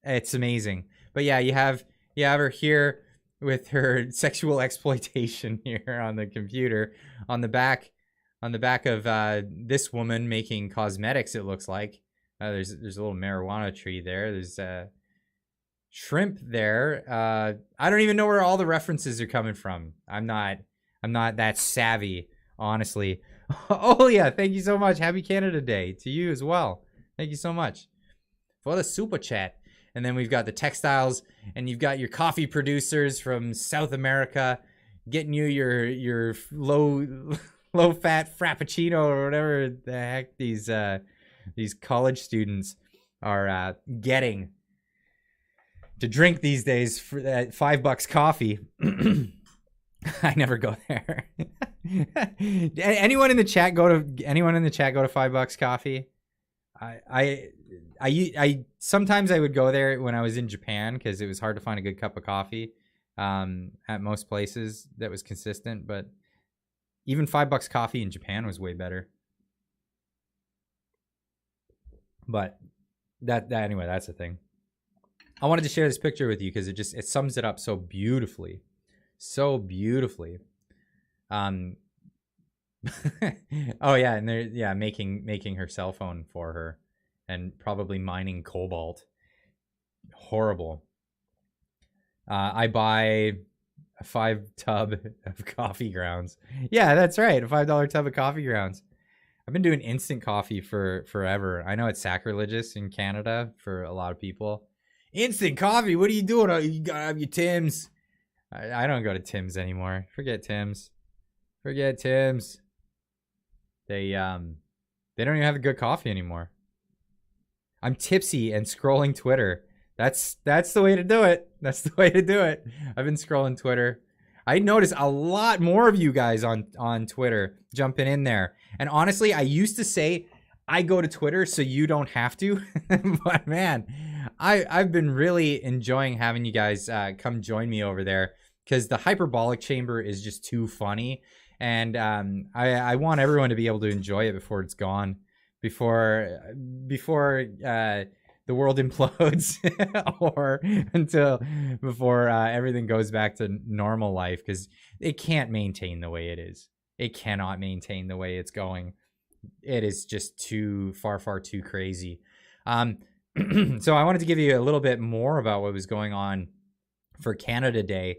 It's amazing. But yeah, you have her here with her sexual exploitation here on the computer. On the back of this woman making cosmetics, it looks like. There's a little marijuana tree there. There's shrimp there. I don't even know where all the references are coming from. I'm not that savvy, honestly. Oh yeah, thank you so much. Happy Canada Day to you as well. Thank you so much for the super chat. And then we've got the textiles, and you've got your coffee producers from South America getting you your low fat frappuccino or whatever the heck these college students are getting to drink these days for that $5 coffee. I never go there. Anyone in the chat go to $5 coffee? I sometimes I would go there when I was in Japan because it was hard to find a good cup of coffee at most places that was consistent, but even $5 coffee in Japan was way better. But anyway, that's the thing. I wanted to share this picture with you because it sums it up so beautifully. So beautifully. Oh yeah, and they're making her cell phone for her and probably mining cobalt. Horrible. I buy a 5 tub of coffee grounds. Yeah, that's right, a $5 tub of coffee grounds. I've been doing instant coffee for forever. I know it's sacrilegious in Canada for a lot of people. Instant coffee? What are you doing? Oh, you gotta have your Tim's. I don't go to Tim's anymore. Forget Tim's. Forget Tim's. They don't even have a good coffee anymore. I'm tipsy and scrolling Twitter. That's the way to do it. That's the way to do it. I've been scrolling Twitter. I notice a lot more of you guys on Twitter jumping in there. And honestly, I used to say I go to Twitter so you don't have to. But man, I've been really enjoying having you guys come join me over there because the hyperbolic chamber is just too funny. And I want everyone to be able to enjoy it before it's gone, before the world implodes or before everything goes back to normal life, because it can't maintain the way it is. It cannot maintain the way it's going. It is just too far too crazy. So I wanted to give you a little bit more about what was going on for Canada Day.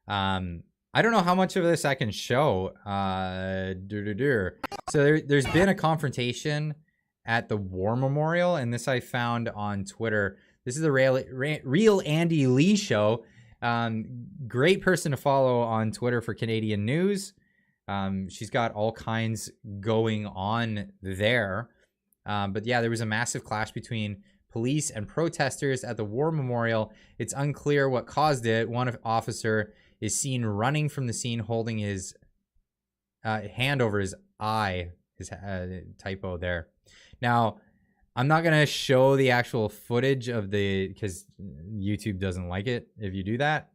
I don't know how much of this I can show. So there's been a confrontation at the War Memorial, and this I found on Twitter. This is the real Andy Lee show. Great person to follow on Twitter for Canadian news. She's got all kinds going on there. But yeah, there was a massive clash between police and protesters at the War Memorial. It's unclear what caused it. One officer is seen running from the scene holding his hand over his eye. His typo there. Now, I'm not going to show the actual footage of because YouTube doesn't like it if you do that.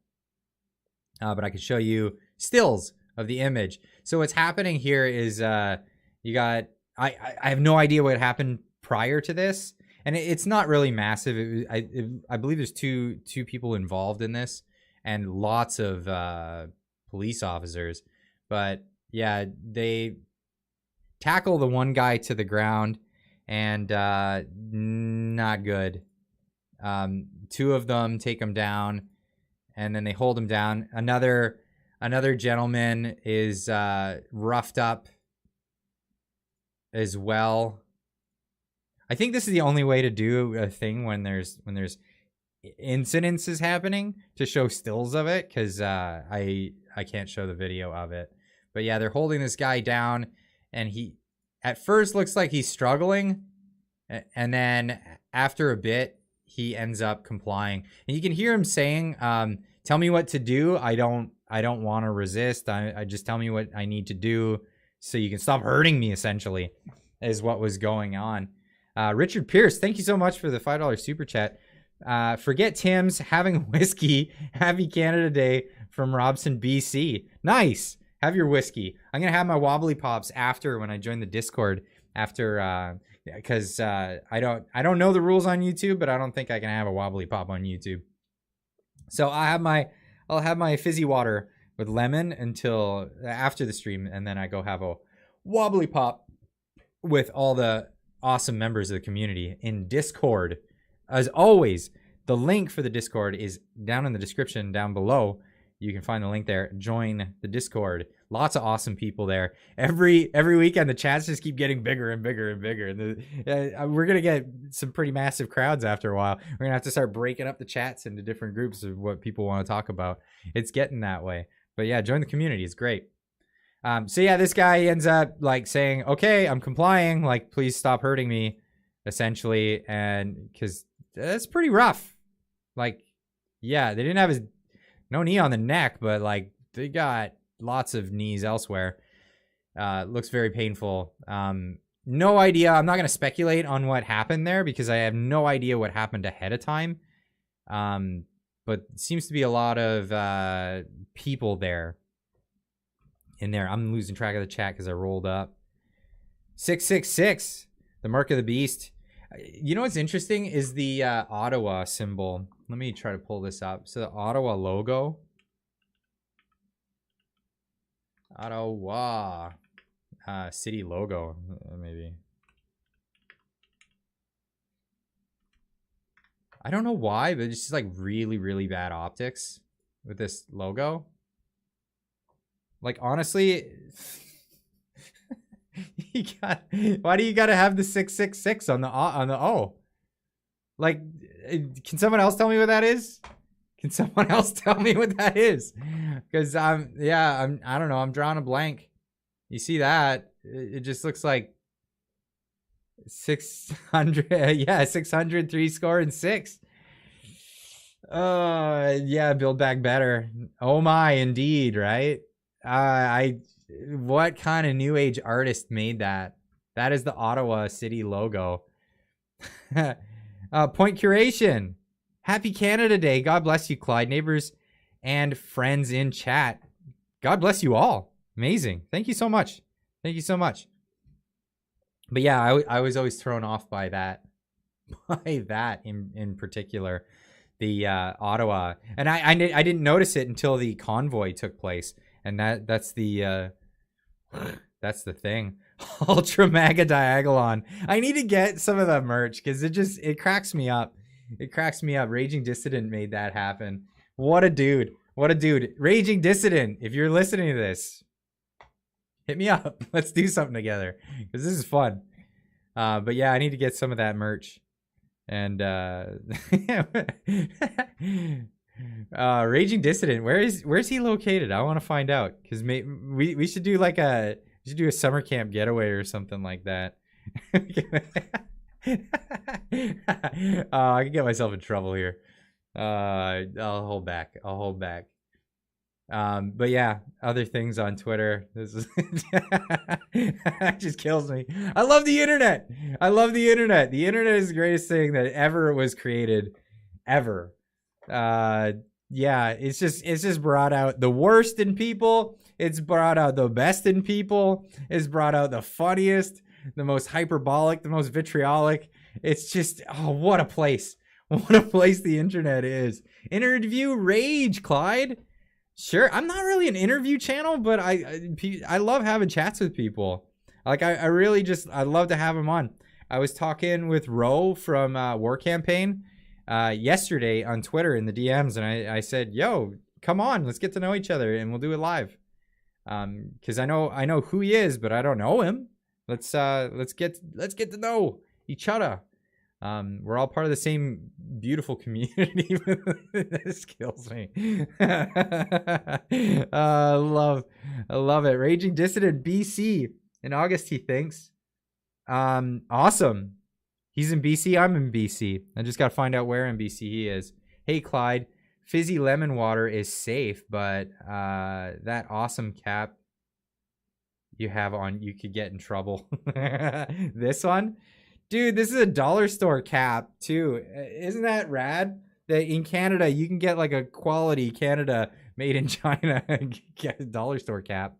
But I can show you stills of the image. So what's happening here is you got... I have no idea what happened prior to this. And it's not really massive. I believe there's two people involved in this and lots of police officers. But yeah, they tackle the one guy to the ground, and not good. 2 of them take him down, and then they hold him down. Another gentleman is roughed up as well. I think this is the only way to do a thing when there's incidences happening, to show stills of it, because I can't show the video of it. But yeah, they're holding this guy down, and he at first looks like he's struggling, and then after a bit he ends up complying. And you can hear him saying, tell me what to do. I don't want to resist. I just tell me what I need to do so you can stop hurting me, essentially, is what was going on. Richard Pierce, thank you so much for the $5 super chat. Forget Tim's, having whiskey. Happy Canada Day from Robson, BC. Nice. Have your whiskey. I'm going to have my wobbly pops after, when I join the Discord, after, because I don't know the rules on YouTube, but I don't think I can have a wobbly pop on YouTube. So I'll have my fizzy water with lemon until after the stream, and then I go have a wobbly pop with all the awesome members of the community in Discord. As always, the link for the Discord is down in the description down below. You can find the link there. Join the Discord. Lots of awesome people there. Every weekend, the chats just keep getting bigger and bigger and bigger. And we're gonna get some pretty massive crowds after a while. We're gonna have to start breaking up the chats into different groups of what people want to talk about. It's getting that way. But yeah, join the community. It's great. So yeah, this guy ends up like saying, "Okay, I'm complying. Like, please stop hurting me," essentially, and because that's pretty rough. Like, yeah, they didn't have no knee on the neck, but like they got lots of knees elsewhere. Looks very painful. No idea. I'm not going to speculate on what happened there because I have no idea what happened ahead of time. But it seems to be a lot of people there. In there. I'm losing track of the chat because I rolled up. 666, the Mark of the Beast. You know what's interesting is the Ottawa symbol. Let me try to pull this up. So the Ottawa logo. Ottawa city logo, maybe. I don't know why, but it's just like really, really bad optics with this logo. Like, honestly, why do you gotta have the 666 on the O? Like, can someone else tell me what that is? Can someone else tell me what that is? Because I don't know. I'm drawing a blank. You see that? It just looks like 600. Yeah, 600, 3 score and 6. Yeah, Build Back Better. Oh my, indeed, right? What kind of new age artist made that? That is the Ottawa City logo. Point Curation. Happy Canada Day. God bless you, Clyde, neighbors, and friends in chat. God bless you all. Amazing. Thank you so much. Thank you so much. But yeah, I was always thrown off by that. By that in particular. The Ottawa. And I didn't notice it until the Convoy took place. And that's the thing. Ultra Mega Diagolon. I need to get some of that merch because it cracks me up. It cracks me up. Raging Dissident made that happen. What a dude. What a dude. Raging Dissident, if you're listening to this, hit me up. Let's do something together because this is fun. But yeah, I need to get some of that merch. And Raging Dissident, where's he located? I want to find out because we should do like a summer camp getaway or something like that. I can get myself in trouble here. I'll hold back. But yeah, other things on Twitter. This is that just kills me. I love the internet. The internet is the greatest thing that ever was created, ever. Yeah, it's just brought out the worst in people. It's brought out the best in people. It's brought out the funniest, the most hyperbolic, the most vitriolic. It's just, oh, what a place. What a place the internet is. Interview Rage, Clyde. Sure, I'm not really an interview channel, but I love having chats with people. Like, I really just, I love to have them on. I was talking with Ro from War Campaign yesterday on Twitter in the DMs, and I said, yo, come on, let's get to know each other, and we'll do it live. Because I know who he is, but I don't know him. Let's get to know each other. We're all part of the same beautiful community. This kills me. I love it. Raging Dissident BC in August, he thinks. Awesome. He's in BC. I'm in BC. I just got to find out where in BC he is. Hey, Clyde. Fizzy lemon water is safe, but that awesome cap you have on, you could get in trouble. This one? Dude, this is a dollar store cap, too. Isn't that rad? That in Canada, you can get like a quality Canada made in China get a dollar store cap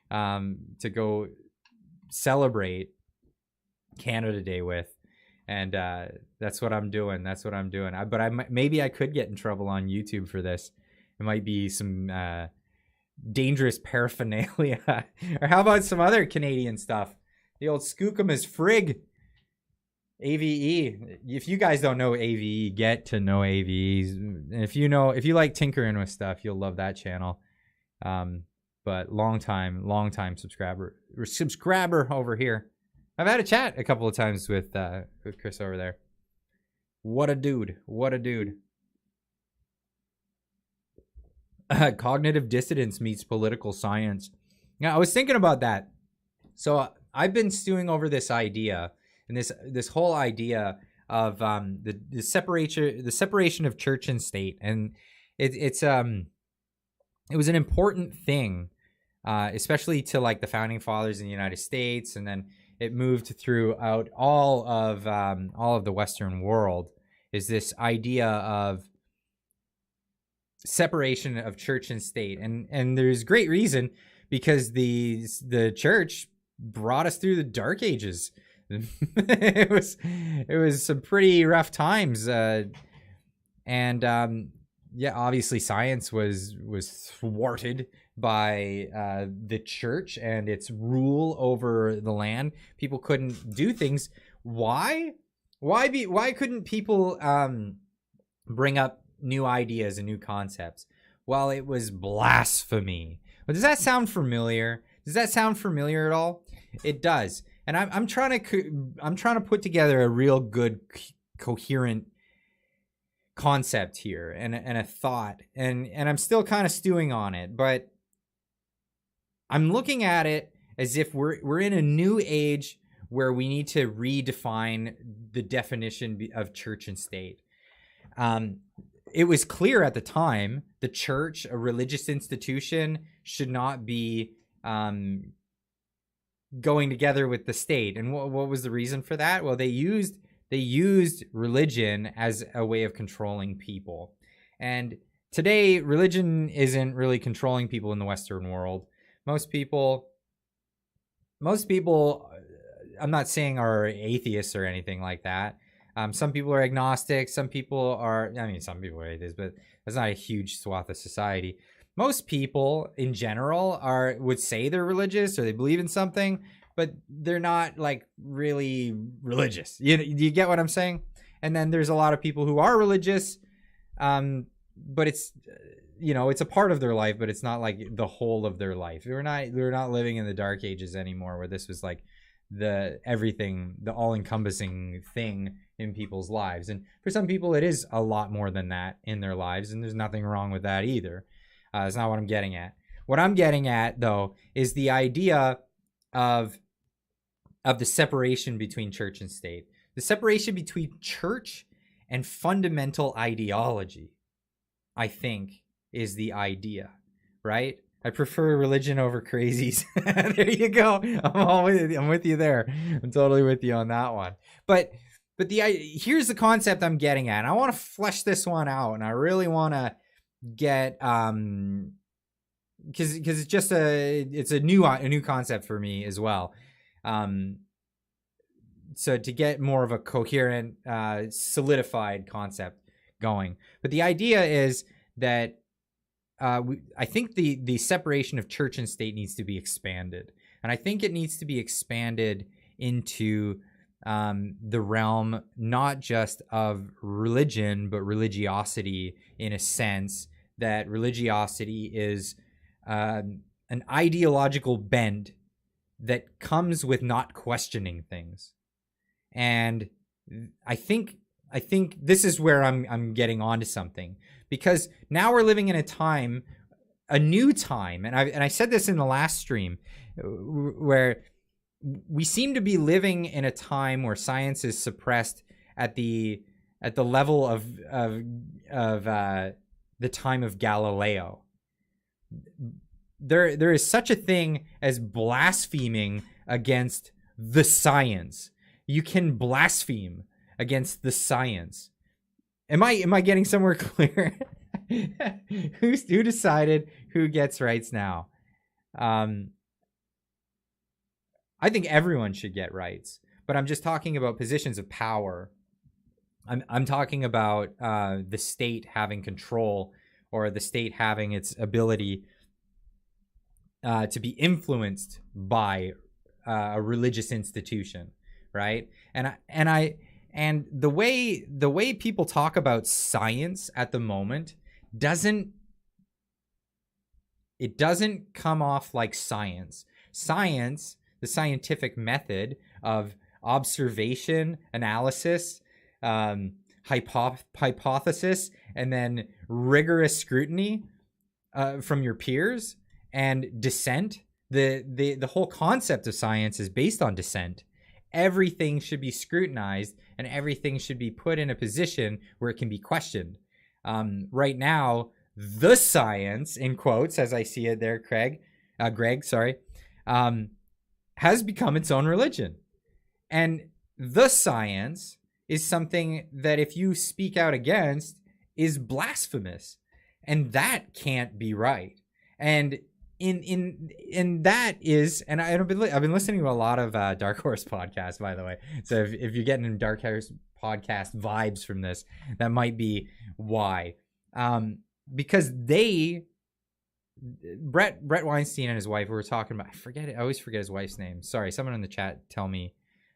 to go celebrate Canada Day with. And that's what I'm doing. But maybe I could get in trouble on YouTube for this. It might be some dangerous paraphernalia. Or how about some other Canadian stuff? The old Skookum is frig. AVE. If you guys don't know AVE, get to know AVEs. And if you like tinkering with stuff, you'll love that channel. But long time subscriber over here. I've had a chat a couple of times with Chris over there. What a dude. Cognitive dissonance meets political science. Now, I was thinking about that. So I've been stewing over this idea, and this whole idea of the separation of church and state, and it was an important thing, especially to like the founding fathers in the United States, and then it moved throughout all of the Western world. Is this idea of separation of church and state, and there's great reason, because the church brought us through the Dark Ages. it was some pretty rough times, and obviously science was thwarted by the church and its rule over the land. People couldn't do things. Why couldn't people bring up new ideas and new concepts? Well, it was blasphemy. But does that sound familiar? Does that sound familiar at all? It does. And I'm trying to put together a real good, coherent concept here and a thought, and I'm still kind of stewing on it, but I'm looking at it as if we're in a new age where we need to redefine the definition of church and state. It was clear at the time the church, a religious institution, should not be going together with the state. And what was the reason for that? Well, they used religion as a way of controlling people. And today, religion isn't really controlling people in the Western world. Most people, I'm not saying are atheists or anything like that. Some people are agnostic. Some people are atheists, but that's not a huge swath of society. Most people in general would say they're religious or they believe in something, but they're not like really religious. You get what I'm saying? And then there's a lot of people who are religious, but it's it's a part of their life, but it's not like the whole of their life. We're not living in the Dark Ages anymore, where this was like the all-encompassing thing in people's lives. And for some people, it is a lot more than that in their lives, and there's nothing wrong with that either. That's not what I'm getting at. What I'm getting at, though, is the idea of the separation between church and state. The separation between church and fundamental ideology, I think, is the idea, right? I prefer religion over crazies. There you go. I'm with you there. I'm totally with you on that one. But here's the concept I'm getting at. And I want to flesh this one out, and I really want to get because it's a new concept for me as well. So to get more of a coherent, solidified concept going. But the idea is that I think the separation of church and state needs to be expanded. And I think it needs to be expanded into the realm not just of religion, but religiosity, in a sense that religiosity is an ideological bent that comes with not questioning things. And I think this is where I'm getting onto something, because now we're living in a new time, and I said this in the last stream, where we seem to be living in a time where science is suppressed at the level of the time of Galileo. There is such a thing as blaspheming against the science. You can blaspheme against the science. Am I getting somewhere clear? Who decided who gets rights now? I think everyone should get rights, but I'm just talking about positions of power. I'm talking about the state having control, or the state having its ability to be influenced by a religious institution, right? And the way people talk about science at the moment doesn't come off like science. Science, the scientific method of observation, analysis, hypothesis, and then rigorous scrutiny from your peers and dissent. The whole concept of science is based on dissent. Everything should be scrutinized and everything should be put in a position where it can be questioned. Right now, the science, in quotes, as I see it there, Greg, has become its own religion. And the science is something that if you speak out against is blasphemous. And that can't be right. And in that is, and I've been listening to a lot of Dark Horse podcasts, by the way. So if you're getting Dark Horse podcast vibes from this, that might be why. Because Brett Weinstein and his wife were talking about, I always forget his wife's name. Sorry, someone in the chat tell me.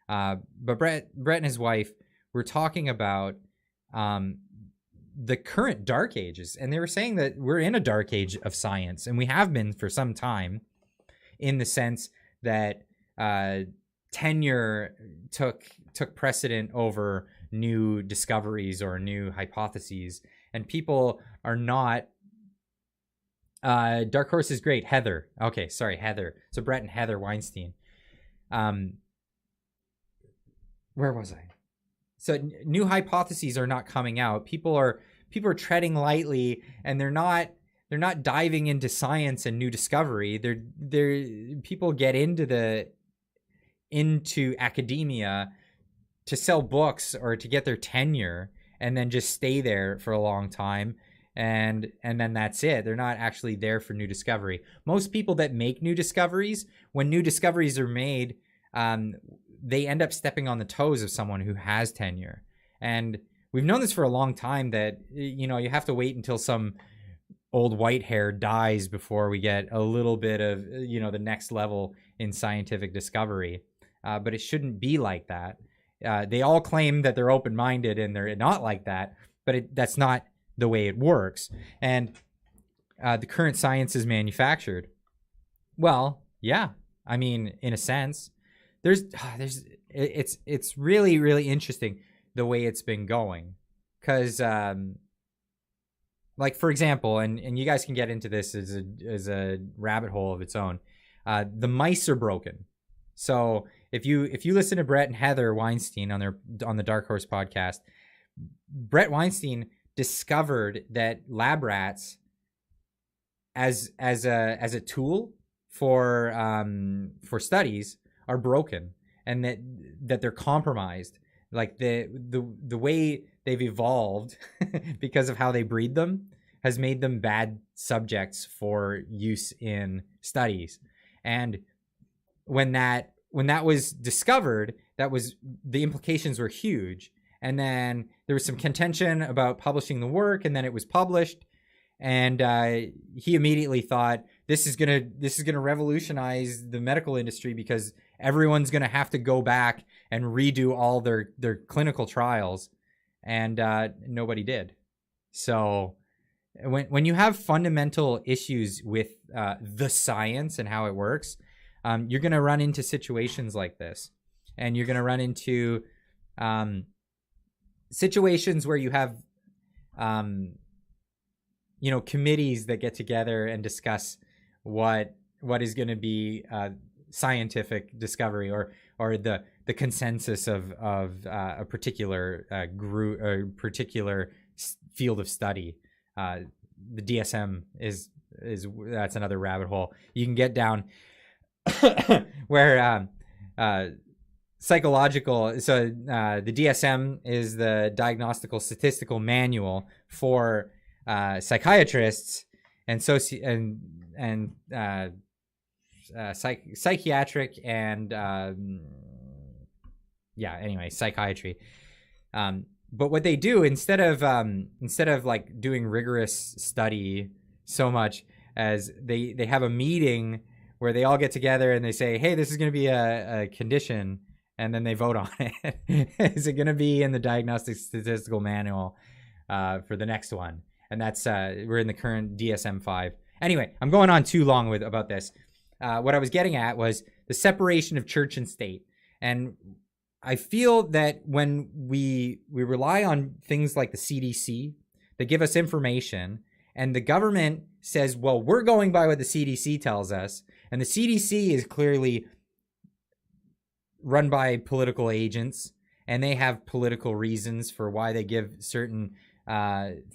But Brett and his wife were talking about the current dark ages, and they were saying that we're in a dark age of science, and we have been for some time, in the sense that tenure took precedent over new discoveries or new hypotheses, and people are not. Dark Horse is great. Heather. Okay, sorry, Heather. So Brett and Heather Weinstein. Where was I? So new hypotheses are not coming out. People are treading lightly, and they're not diving into science and new discovery. People get into academia to sell books or to get their tenure, and then just stay there for a long time, and then that's it. They're not actually there for new discovery. Most people that make new discoveries, when new discoveries are made, they end up stepping on the toes of someone who has tenure. And we've known this for a long time, that, you have to wait until some old white hair dies before we get a little bit of, the next level in scientific discovery. But it shouldn't be like that. They all claim that they're open-minded, and they're not like that, but that's not the way it works. And the current science is manufactured. Well, yeah, I mean, in a sense. It's really, really interesting the way it's been going, because like, for example, and you guys can get into this as a rabbit hole of its own. The mice are broken. So if you listen to Brett and Heather Weinstein on the Dark Horse podcast, Brett Weinstein discovered that lab rats as a tool for studies are broken, and that they're compromised. Like the way they've evolved because of how they breed them has made them bad subjects for use in studies. And when that was discovered, the implications were huge. And then there was some contention about publishing the work, and then it was published. And he immediately thought, this is gonna revolutionize the medical industry, because everyone's gonna have to go back and redo all their clinical trials, and nobody did. So when you have fundamental issues with the science and how it works, you're gonna run into situations like this, and you're gonna run into situations where you have committees that get together and discuss what is going to be scientific discovery, or the consensus of a particular group or particular field of study. The DSM is that's another rabbit hole you can get down, where psychological. So the DSM is the Diagnostical Statistical Manual for psychiatrists and psychiatric and psychiatry. But what they do, instead of like doing rigorous study so much as they have a meeting where they all get together and they say, hey, this is going to be a condition, and then they vote on it. Is it going to be in the Diagnostic Statistical Manual for the next one? And that's, we're in the current DSM-5. Anyway, I'm going on too long about this. What I was getting at was the separation of church and state. And I feel that when we rely on things like the CDC, they give us information, and the government says, well, we're going by what the CDC tells us. And the CDC is clearly run by political agents, and they have political reasons for why they give certain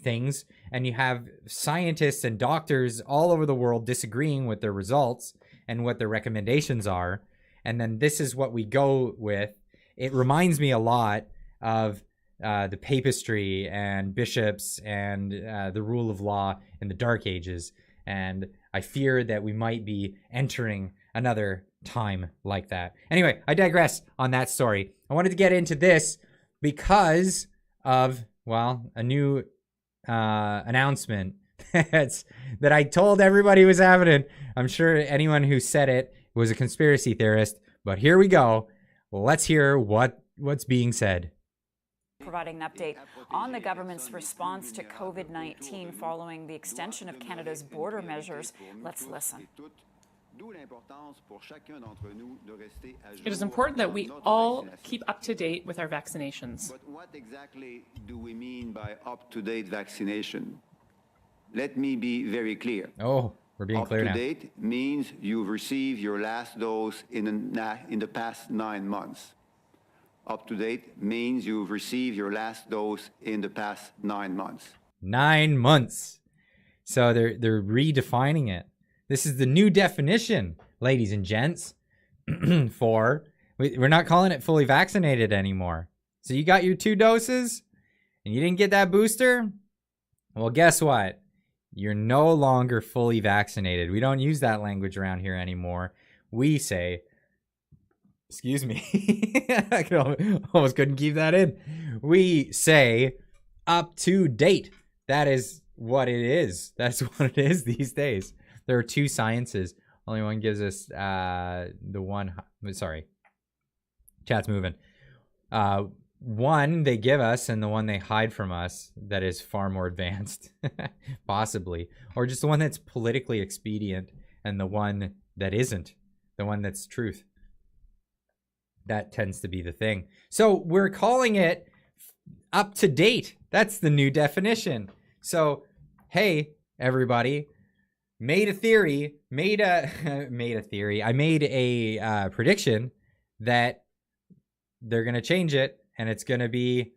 things. And you have scientists and doctors all over the world disagreeing with their results and what their recommendations are. And then this is what we go with. It reminds me a lot of the papistry and bishops and the rule of law in the Dark Ages. And I fear that we might be entering another time like that. Anyway, I digress on that story. I wanted to get into this because of, well, a new announcement that I told everybody was happening. I'm sure anyone who said it was a conspiracy theorist, but here we go. Let's hear what's being said. Providing an update on the government's response to COVID-19 following the extension of Canada's border measures. Let's listen. It is important that we all keep up to date with our vaccinations. But what exactly do we mean by up-to-date vaccination? Let me be very clear. Oh, we're being clear now. Up-to-date means you've received your last dose in the past 9 months. Up-to-date means you've received your last dose in the past 9 months. 9 months. So they're redefining it. This is the new definition, ladies and gents, for, we're not calling it fully vaccinated anymore. So you got your 2 doses and you didn't get that booster? Well, guess what? You're no longer fully vaccinated. We don't use that language around here anymore. We say, excuse me, I almost couldn't keep that in. We say up to date. That is what it is. That's what it is these days. There are 2 sciences. Only one gives us the one. Sorry, chat's moving. One they give us, and the one they hide from us that is far more advanced, possibly, or just the one that's politically expedient, and the one that isn't, the one that's truth. That tends to be the thing. So we're calling it up to date. That's the new definition. So, hey, everybody. Made a theory, I made a prediction that they're going to change it, and it's going to be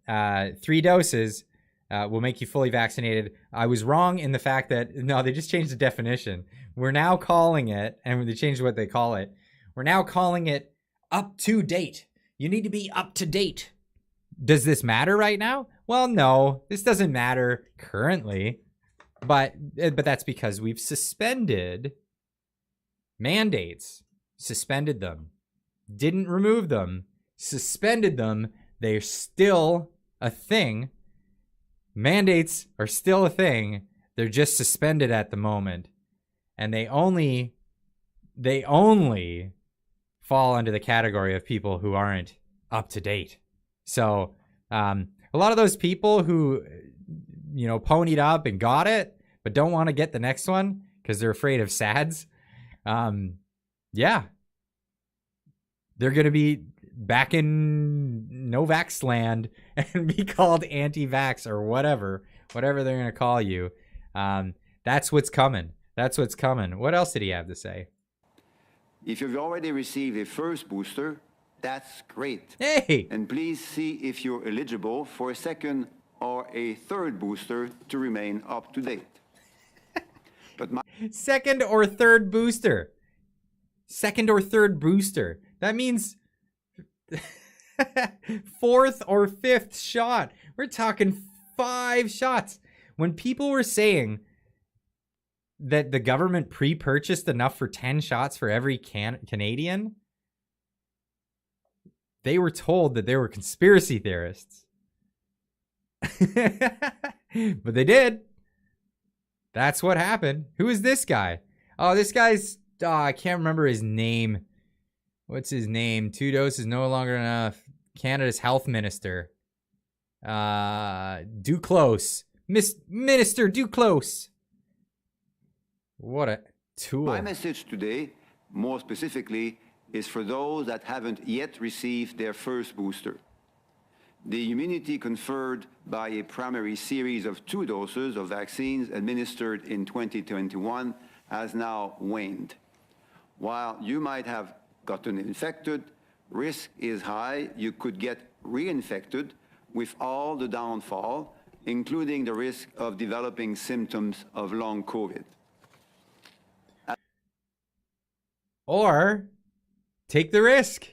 3 doses will make you fully vaccinated. I was wrong in the fact that, no, they just changed the definition. We're now calling it, and they changed what they call it. We're now calling it up to date. You need to be up to date. Does this matter right now? Well, no, this doesn't matter currently. But that's because we've suspended mandates, suspended them, didn't remove them, suspended them. They're still a thing. Mandates are still a thing. They're just suspended at the moment. And they only fall under the category of people who aren't up to date. So a lot of those people who, ponied up and got it, but don't want to get the next one because they're afraid of SADs. Yeah. They're going to be back in no-vax land and be called anti-vax or whatever they're going to call you. That's what's coming. That's what's coming. What else did he have to say? If you've already received a first booster, that's great. Hey! And please see if you're eligible for a second or a third booster to remain up to date. But second or third booster. Second or third booster. That means 4th or 5th shot. We're talking 5 shots. When people were saying that the government pre-purchased enough for 10 shots for every Canadian, they were told that they were conspiracy theorists. But they did. That's what happened. Who is this guy? Oh, this guy's, I can't remember his name. What's his name? 2 doses no longer enough. Canada's health minister. Duclos. Minister Duclos. What a tool. My message today, more specifically, is for those that haven't yet received their first booster. The immunity conferred by a primary series of 2 doses of vaccines administered in 2021 has now waned. While you might have gotten infected, risk is high you could get reinfected with all the downfall, including the risk of developing symptoms of long COVID. Or take the risk.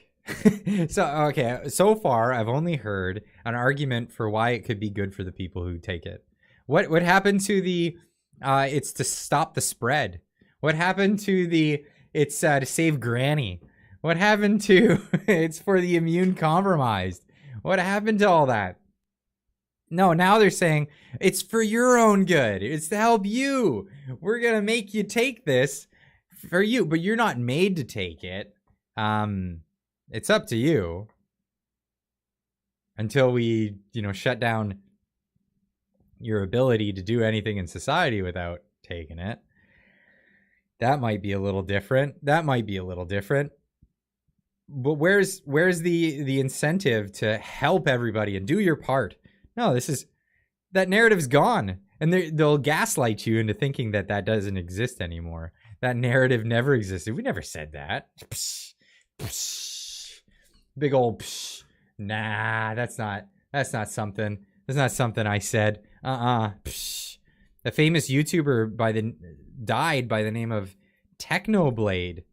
So far I've only heard an argument for why it could be good for the people who take it. What happened to the it's to stop the spread? What happened to the it's to save granny? What happened to it's for the immune compromised? What happened to all that? No, now they're saying it's for your own good. It's to help you. We're going to make you take this for you, but you're not made to take it. It's up to you until we, shut down your ability to do anything in society without taking it. That might be a little different. But where's the incentive to help everybody and do your part? No, that narrative's gone, and they'll gaslight you into thinking that doesn't exist anymore. That narrative never existed. We never said that. Psh, psh, big old psh. Nah, that's not something. That's not something I said. Psh. A famous YouTuber died by the name of Technoblade.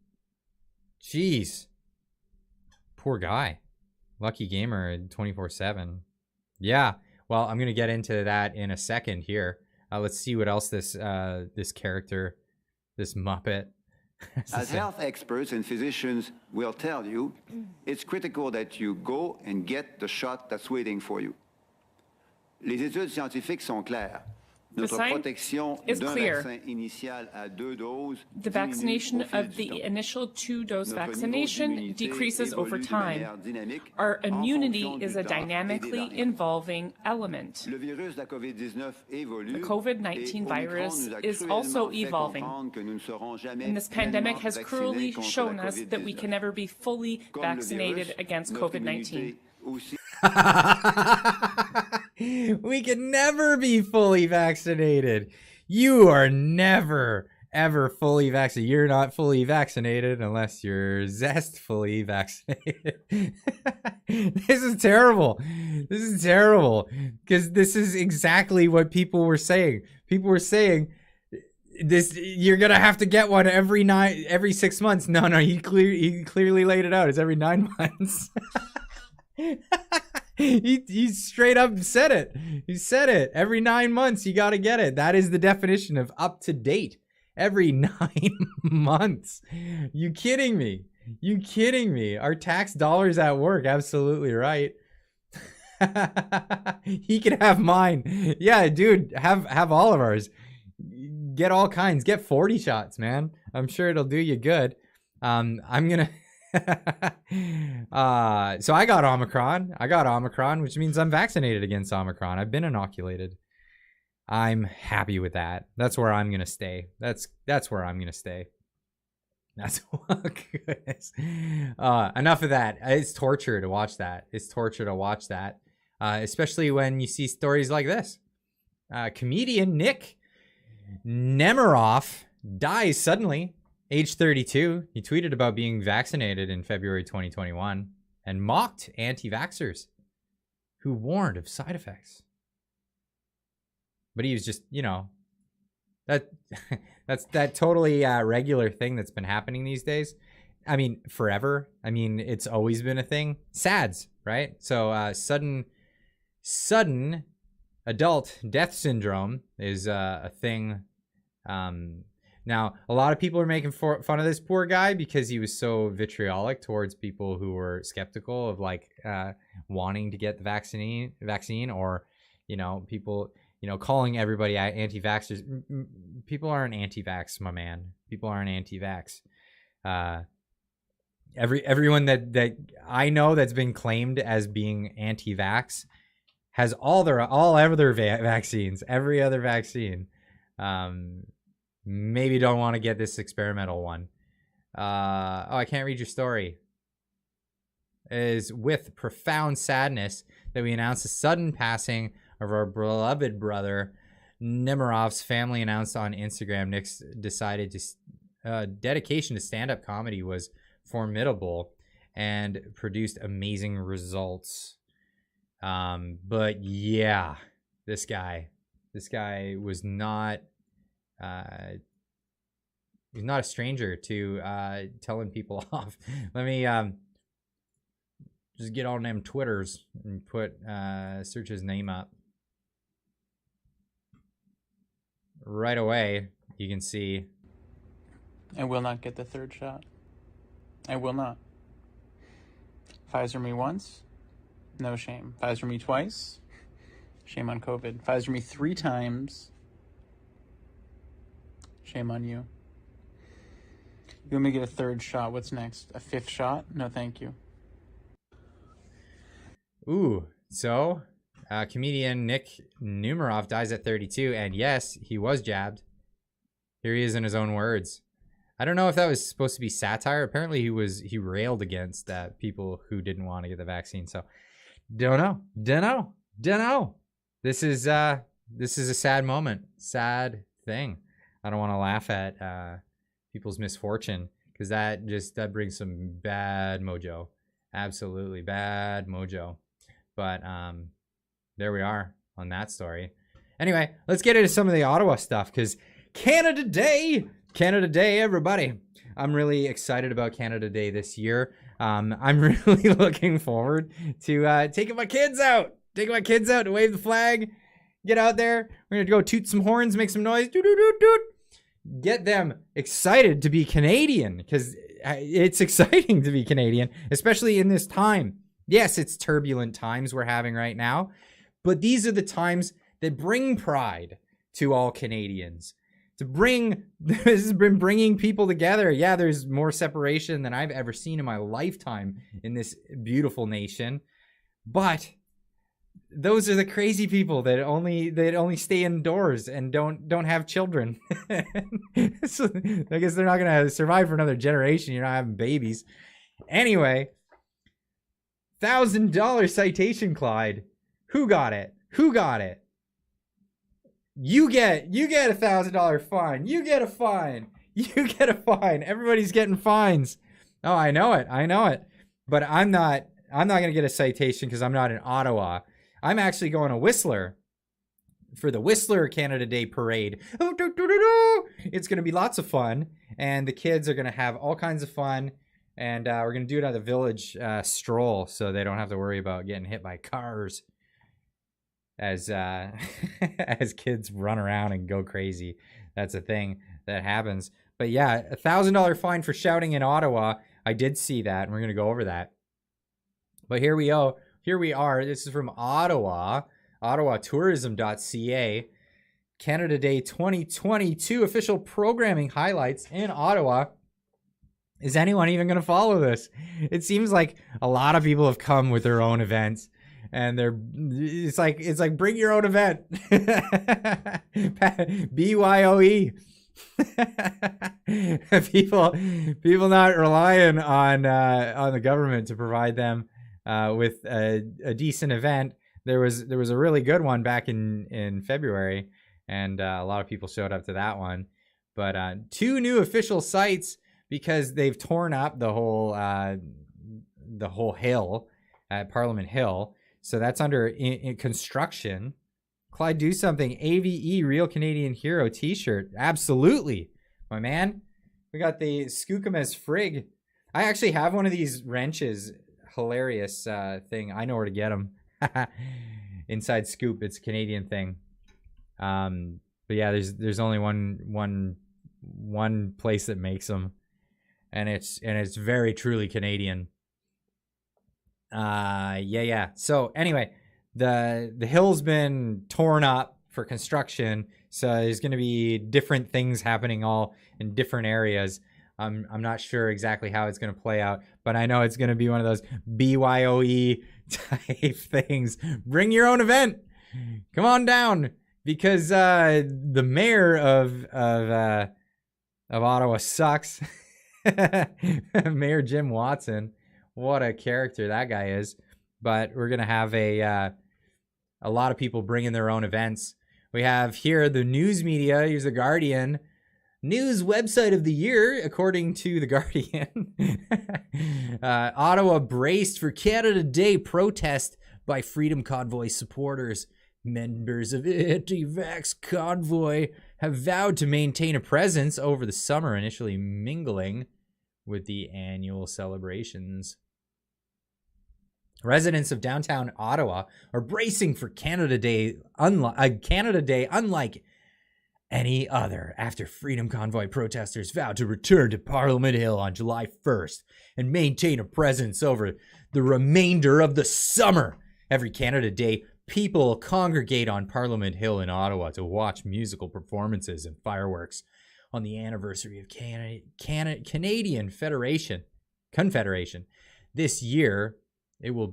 Jeez. Poor guy. Lucky gamer 24/7. Yeah. Well, I'm gonna get into that in a second here. Let's see what else this character, this Muppet. As health experts and physicians will tell you, it's critical that you go and get the shot that's waiting for you. Les études scientifiques sont claires. The science is clear. The vaccination of the initial 2-dose vaccination decreases over time. Our immunity is a dynamically evolving element. The COVID-19 virus is also evolving. And this pandemic has cruelly shown us that we can never be fully vaccinated against COVID-19. We can never be fully vaccinated. You are never, ever fully vaccinated. You're not fully vaccinated unless you're zestfully vaccinated. This is terrible. Because this is exactly what people were saying. People were saying, you're going to have to get one every 6 months. No, he clearly laid it out. It's every 9 months. He straight up said it. He said it. Every 9 months, you got to get it. That is the definition of up to date. Every 9 months. You kidding me? Our tax dollars at work. Absolutely right. He can have mine. Yeah, dude, have all of ours. Get all kinds. Get 40 shots, man. I'm sure it'll do you good. I'm gonna. So I got Omicron, which means I'm vaccinated against Omicron. I've been inoculated. I'm happy with that. That's where I'm gonna stay. That's where I'm gonna stay. That's goodness. Enough of that. It's torture to watch that. Especially when you see stories like this. Comedian Nick Nemiroff dies suddenly. Age 32, he tweeted about being vaccinated in February 2021 and mocked anti-vaxxers who warned of side effects. But he was just, that's that totally regular thing that's been happening these days. I mean, forever. I mean, it's always been a thing. SADS, right? So sudden adult death syndrome is a thing. Now, a lot of people are making fun of this poor guy because he was so vitriolic towards people who were skeptical of wanting to get the vaccine or, people, calling everybody anti-vaxxers. People aren't anti-vax, my man. People aren't anti-vax. everyone that I know that's been claimed as being anti-vax has all other vaccines, every other vaccine. Maybe don't want to get this experimental one. I can't read your story. It is with profound sadness that we announce the sudden passing of our beloved brother. Nemirov's family announced on Instagram. Nick's decided to dedication to stand-up comedy was formidable and produced amazing results. But yeah, this guy was not. He's not a stranger to telling people off. Let me just get on them Twitters and put search his name up. Right away, you can see. I will not get the third shot. I will not. Pfizer me once, no shame. Pfizer me twice, shame on COVID. Pfizer me 3 times, shame on you. You want me to get a third shot? What's next? A 5th shot? No, thank you. Ooh, so comedian Nick Numerov dies at 32, and yes, he was jabbed. Here he is in his own words. I don't know if that was supposed to be satire. Apparently, he railed against people who didn't want to get the vaccine. So, don't know. This is a sad moment, sad thing. I don't want to laugh at people's misfortune because that brings some bad mojo, absolutely bad mojo. But there we are on that story. Anyway, let's get into some of the Ottawa stuff because Canada Day, everybody. I'm really excited about Canada Day this year. I'm really looking forward to taking my kids out to wave the flag, get out there. We're going to go toot some horns, make some noise, doot, doot, doot, doot. Get them excited to be Canadian because it's exciting to be Canadian, especially in this time. Yes, it's turbulent times we're having right now, but these are the times that bring pride to all Canadians. This has been bringing people together. Yeah, there's more separation than I've ever seen in my lifetime in this beautiful nation, but those are the crazy people that only stay indoors and don't have children. So I guess they're not gonna survive for another generation. You're not having babies. Anyway, $1,000 citation, Clyde. Who got it? You get a $1,000 fine. You get a fine. Everybody's getting fines. Oh, I know it. But I'm not gonna get a citation because I'm not in Ottawa. I'm actually going to Whistler for the Whistler Canada Day Parade. It's going to be lots of fun, and the kids are going to have all kinds of fun, and we're going to do it at the village stroll so they don't have to worry about getting hit by cars as as kids run around and go crazy. That's a thing that happens. But yeah, a $1,000 fine for shouting in Ottawa. I did see that, and we're going to go over that. But here we are. This is from Ottawa, ottawatourism.ca. Canada Day 2022 official programming highlights in Ottawa. Is anyone even going to follow this? It seems like a lot of people have come with their own events, and it's like bring your own event. BYOE. people not relying on the government to provide them with a decent event. There was a really good one back in February, and a lot of people showed up to that one. But 2 new official sites because they've torn up the whole hill at Parliament Hill. So that's under in construction. Clyde, do something. AVE Real Canadian Hero t-shirt. Absolutely, my man. We got the Skookumas Frig. I actually have one of these wrenches. Hilarious thing. I know where to get them. Inside Scoop. It's a Canadian thing. But yeah, there's only one place that makes them, and it's very truly Canadian. Yeah. So anyway, the hill's been torn up for construction, so there's going to be different things happening all in different areas. I'm not sure exactly how it's going to play out, but I know it's going to be one of those BYOE type things. Bring your own event. Come on down, because the mayor of Ottawa sucks. Mayor Jim Watson, what a character that guy is. But we're gonna have a lot of people bringing their own events. We have here the news media. Here's the Guardian. News website of the year, according to the Guardian. Ottawa braced for Canada Day protest by Freedom Convoy supporters. Members of anti-vax Convoy have vowed to maintain a presence over the summer, initially mingling with the annual celebrations. Residents of downtown Ottawa are bracing for Canada Day unlike any other after Freedom Convoy protesters vowed to return to Parliament Hill on July 1st and maintain a presence over the remainder of the summer. Every Canada Day, people congregate on Parliament Hill in Ottawa to watch musical performances and fireworks on the anniversary of Canadian Confederation. This year, it will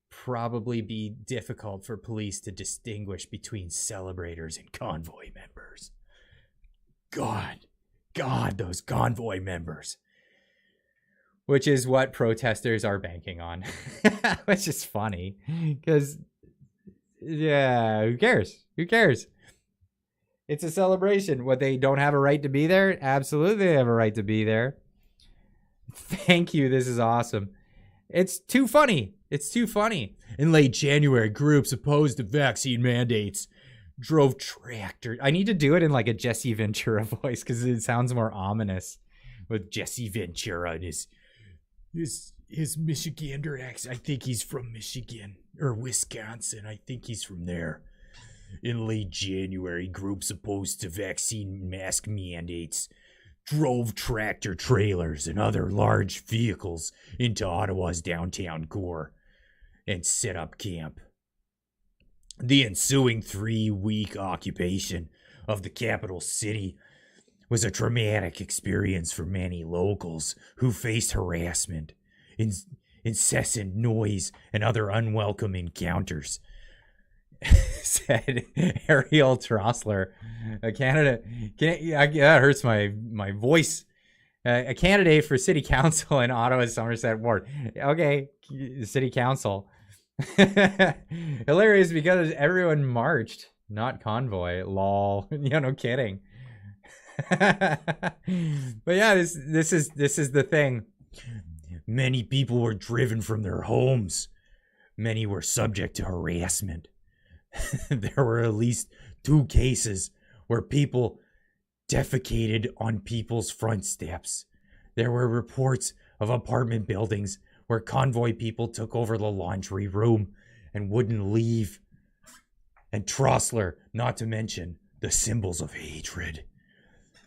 probably be difficult for police to distinguish between celebrators and convoy members. God, those convoy members. Which is what protesters are banking on. Which is funny, because, yeah, who cares? Who cares? It's a celebration. What, they don't have a right to be there? Absolutely, they have a right to be there. Thank you. This is awesome. It's too funny. It's too funny. In late January, groups opposed to vaccine mandates drove tractor. I need to do it in like a Jesse Ventura voice because it sounds more ominous with Jesse Ventura and his Michigander accent. I think he's from Michigan or Wisconsin. I think he's from there. In late January, groups opposed to vaccine mask mandates drove tractor trailers and other large vehicles into Ottawa's downtown core and set up camp. The ensuing 3-week occupation of the capital city was a traumatic experience for many locals who faced harassment, incessant noise, and other unwelcome encounters. Said Ariel Trossler, a candidate. That hurts my voice. A candidate for city council in Ottawa's Somerset Ward. Okay, city council. Hilarious because everyone marched, not convoy. Lol. Yeah, no kidding. But yeah, this is the thing. Many people were driven from their homes. Many were subject to harassment. There were at least 2 cases where people defecated on people's front steps. There were reports of apartment buildings where convoy people took over the laundry room and wouldn't leave. And Trossler, not to mention the symbols of hatred,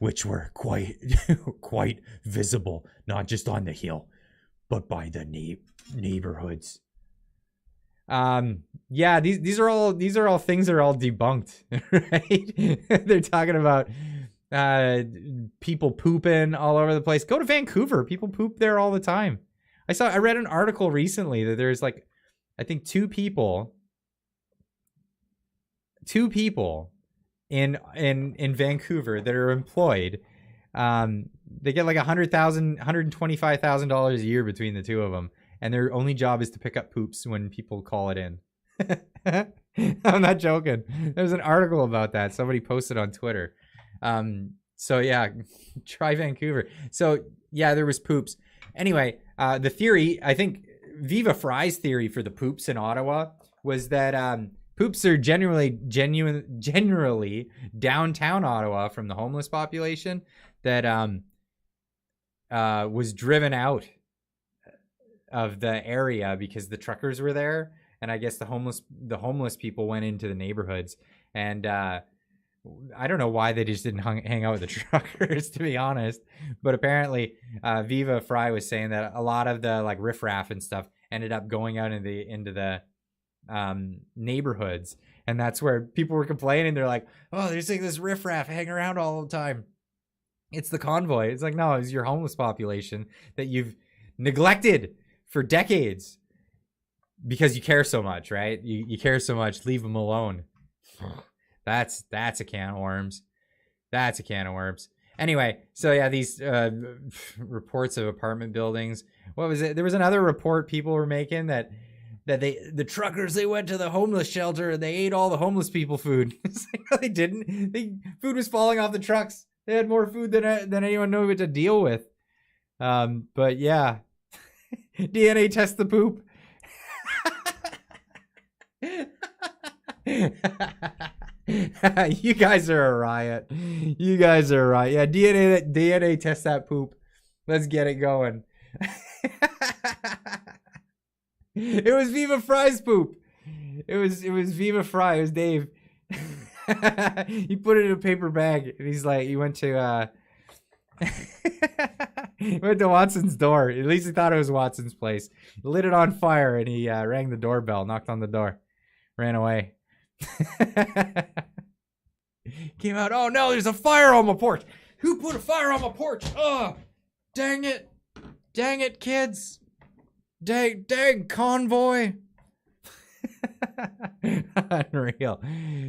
which were quite visible, not just on the hill, but by the neighborhoods. Yeah, these are all things that are all debunked, right? They're talking about people pooping all over the place. Go to Vancouver. People poop there all the time. I read an article recently that there's like, I think 2 people in Vancouver that are employed. They get like $125,000 a year between the 2 of them. And their only job is to pick up poops when people call it in. I'm not joking. There's an article about that. Somebody posted on Twitter. So yeah, try Vancouver. So yeah, there was poops. Anyway, the theory, I think Viva Fry's theory for the poops in Ottawa was that poops are generally downtown Ottawa from the homeless population that was driven out of the area because the truckers were there, and I guess the homeless people went into the neighborhoods, and I don't know why they just didn't hang out with the truckers, to be honest. But apparently, Viva Fry was saying that a lot of the like riffraff and stuff ended up going out into the neighborhoods, and that's where people were complaining. They're like, "Oh, there's like this riffraff hanging around all the time." It's the convoy. It's like, no, it's your homeless population that you've neglected for decades because you care so much, right? You care so much. Leave them alone. That's a can of worms. That's a can of worms. Anyway, so yeah, these reports of apartment buildings. What was it? There was another report people were making that the truckers, they went to the homeless shelter and they ate all the homeless people food. It's like, no, they didn't. Food was falling off the trucks. They had more food than anyone knew what to deal with. But yeah, DNA test the poop. You guys are a riot. You guys are a riot. Yeah, DNA test that poop. Let's get it going. It was Viva Fry's poop. It was Viva Fry. It was Dave. He put it in a paper bag, and he's like, he went to Watson's door. At least he thought it was Watson's place. He lit it on fire, and he rang the doorbell, knocked on the door, ran away. Came out. Oh no, there's a fire on my porch. Who put a fire on my porch? Oh, dang it, kids. Dang convoy. Unreal.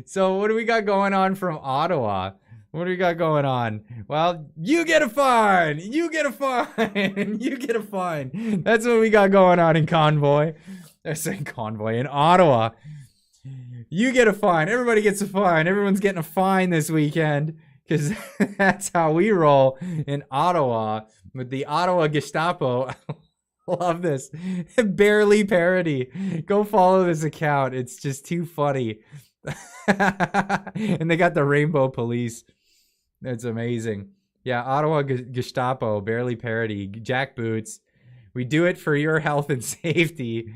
So what do we got going on from Ottawa? What do we got going on? Well, you get a fine. You get a fine. You get a fine. That's what we got going on in Convoy. They're saying Convoy in Ottawa. You get a fine. Everybody gets a fine. Everyone's getting a fine this weekend because that's how we roll in Ottawa with the Ottawa Gestapo. Love this. Barely parody. Go follow this account. It's just too funny. And they got the rainbow police. That's amazing. Yeah, Ottawa Gestapo, barely parody. Jackboots. We do it for your health and safety.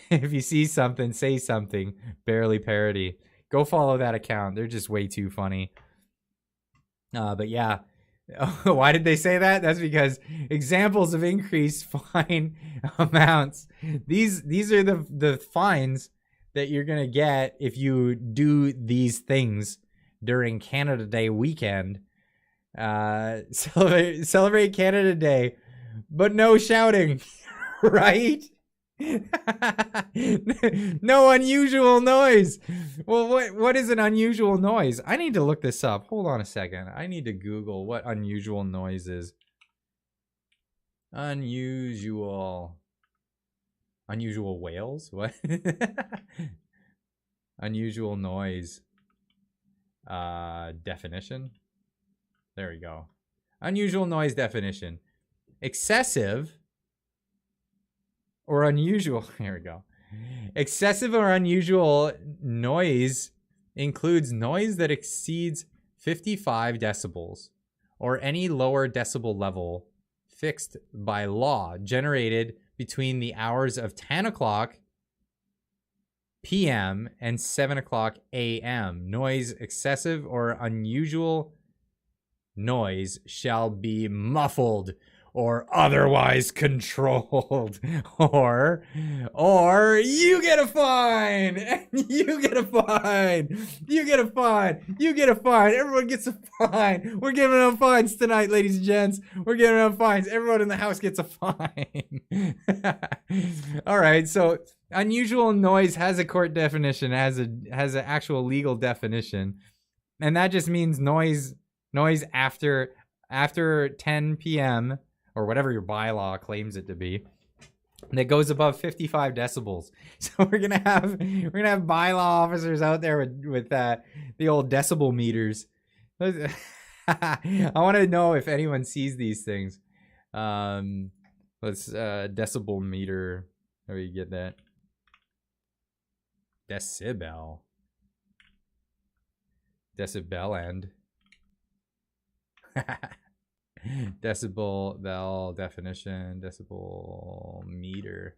If you see something, say something. Barely parody. Go follow that account. They're just way too funny. But yeah. Why did they say that? That's because examples of increased fine amounts. These are the fines that you're gonna get if you do these things during Canada Day weekend. Celebrate Canada Day, but no shouting, right? No unusual noise. Well, what is an unusual noise? I need to look this up. Hold on a second. I need to Google what unusual noise is. Unusual whales? What? Unusual noise. Definition. There we go. Unusual noise definition. Excessive or unusual. Here we go. Excessive or unusual noise includes noise that exceeds 55 decibels or any lower decibel level fixed by law, generated between the hours of 10 o'clock p.m. and 7 o'clock a.m. Noise excessive or unusual noise shall be muffled or otherwise controlled, or you get a fine. You get a fine. You get a fine. You get a fine. Everyone gets a fine. We're giving out fines tonight, ladies and gents. We're giving out fines. Everyone in the house gets a fine. All right, so unusual noise has a court definition, has an actual legal definition, and that just means noise after 10 p.m. or whatever your bylaw claims it to be, that goes above 55 decibels. So we're gonna have bylaw officers out there with the old decibel meters. I want to know if anyone sees these things. Let's decibel meter. How do you get that? Decibel end. Decibel bell definition, decibel meter.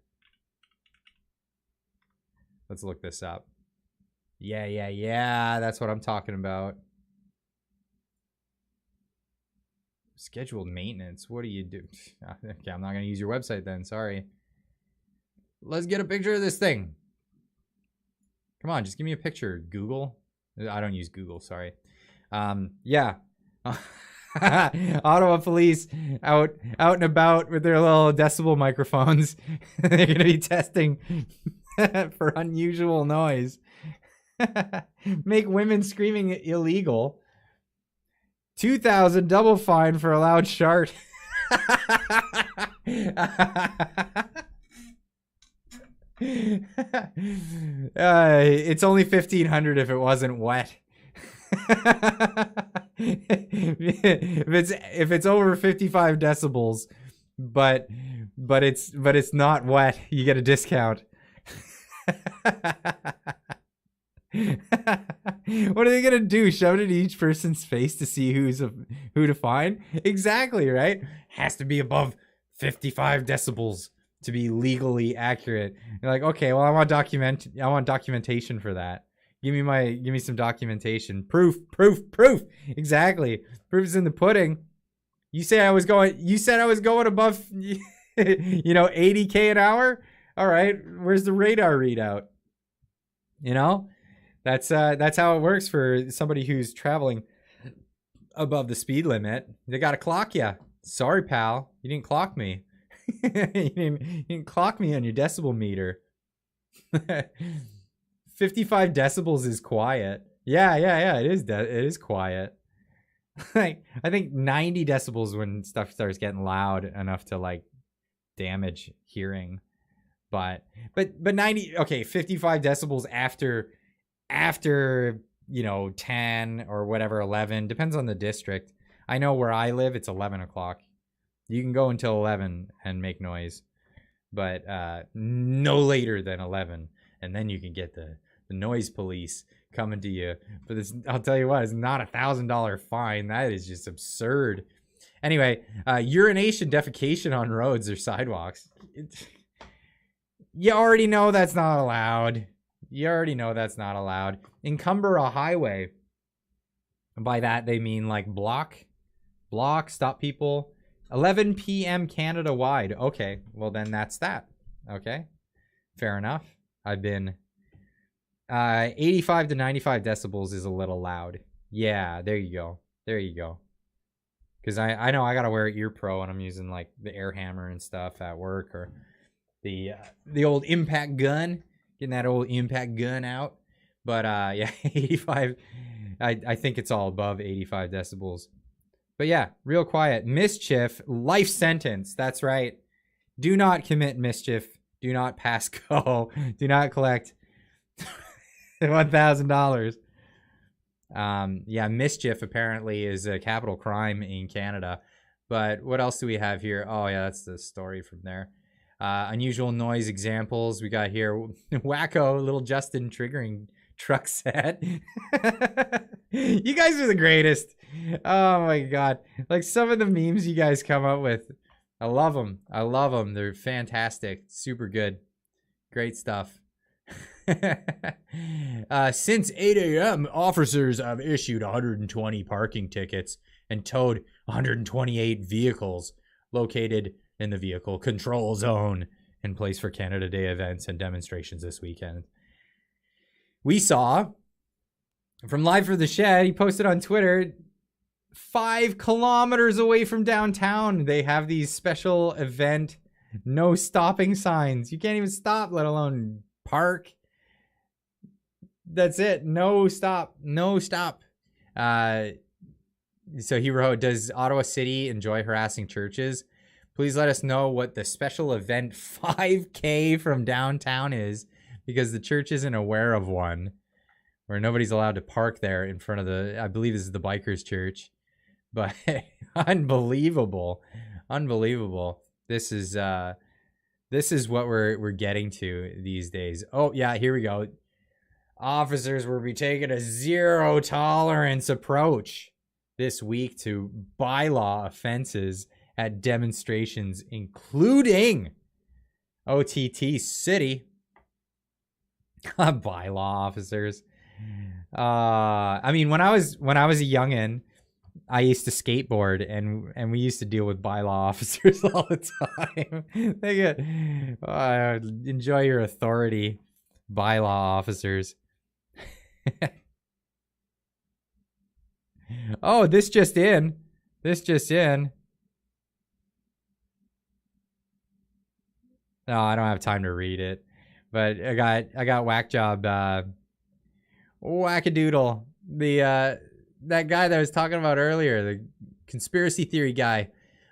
Let's look this up. Yeah, that's what I'm talking about. Scheduled maintenance. What do you do? Okay, I'm not gonna use your website then. Sorry. Let's get a picture of this thing. Come on, just give me a picture. Google. I don't use Google. Sorry. Yeah. Ottawa police out and about with their little decibel microphones. They're gonna be testing for unusual noise. Make women screaming illegal. 2,000 double fine for a loud shart. It's only 1,500 if it wasn't wet. if it's over 55 decibels, but it's not wet, you get a discount. What are they gonna do? Shove it in each person's face to see who to find? Exactly, right? Has to be above 55 decibels to be legally accurate. You're like, okay, well, I want documentation for that. Give me some documentation. Proof. Exactly. Proof is in the pudding. You said I was going above 80K an hour? All right, where's the radar readout? That's how it works for somebody who's traveling above the speed limit. They gotta clock you. Sorry, pal, you didn't clock me. you didn't clock me on your decibel meter. 55 decibels is quiet. Yeah. It is. It is quiet. Like, I think 90 decibels when stuff starts getting loud enough to like damage hearing. But 90. Okay, 55 decibels after 10 or whatever, 11, depends on the district. I know where I live, it's 11 o'clock. You can go until 11 and make noise, but no later than 11, and then you can get the noise police coming to you. But I'll tell you what, it's not $1,000 fine. That is just absurd. Anyway, urination, defecation on roads or sidewalks. You already know that's not allowed. Encumber a highway. And by that, they mean like block, stop people. 11 p.m. Canada-wide. Okay, well then that's that. Okay, fair enough. I've been 85 to 95 decibels is a little loud. Yeah, there you go. Because I know I gotta wear ear pro and I'm using like the air hammer and stuff at work, or the old impact gun, getting that old impact gun out. But yeah, 85. I think it's all above 85 decibels. But yeah, real quiet. Mischief, life sentence. That's right. Do not commit mischief. Do not pass go. Do not collect $1,000. Yeah, mischief apparently is a capital crime in Canada. But what else do we have here? Oh yeah, that's the story from there. Unusual noise examples. We got here wacko little Justin triggering truck set. You guys are the greatest. Oh my god, like some of the memes you guys come up with, I love them. They're fantastic, super good, great stuff. Since 8 a.m. officers have issued 120 parking tickets and towed 128 vehicles located in the vehicle control zone in place for Canada Day events and demonstrations this weekend. We saw from Live for the Shed, he posted on Twitter, 5 kilometers away from downtown, they have these special event no stopping signs. You can't even stop, let alone park. That's it. No stop. So he wrote, does Ottawa City enjoy harassing churches? Please let us know what the special event 5K from downtown is, because the church isn't aware of one, where nobody's allowed to park there in front of I believe this is the Bikers Church. But unbelievable. This is what we're getting to these days. Oh yeah, here we go. Officers will be taking a zero tolerance approach this week to bylaw offenses at demonstrations, including OTT City. Bylaw officers. I mean, when I was a youngin', I used to skateboard, and we used to deal with bylaw officers all the time. They get enjoy your authority, bylaw officers. Oh, this just in. This just in. No, I don't have time to read it. But I got whack job wackadoodle. That guy that I was talking about earlier, the conspiracy theory guy.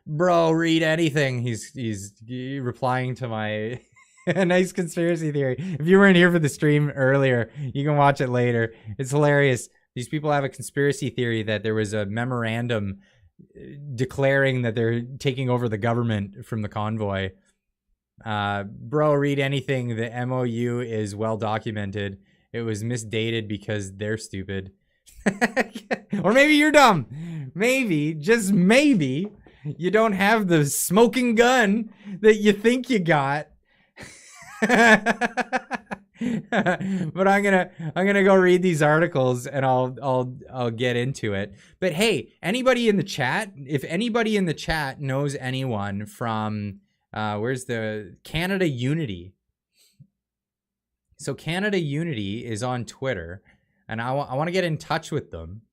Bro, read anything. He's replying to my nice conspiracy theory. If you weren't here for the stream earlier, you can watch it later. It's hilarious. These people have a conspiracy theory that there was a memorandum declaring that they're taking over the government from the convoy. Bro, read anything. The MOU is well documented. It was misdated because they're stupid. Or maybe you're dumb. Maybe, just maybe, you don't have the smoking gun that you think you got. But I'm gonna go read these articles and I'll get into it. But hey, anybody in the chat, if anybody in the chat knows anyone from where's the Canada Unity? So Canada Unity is on Twitter, and I want to get in touch with them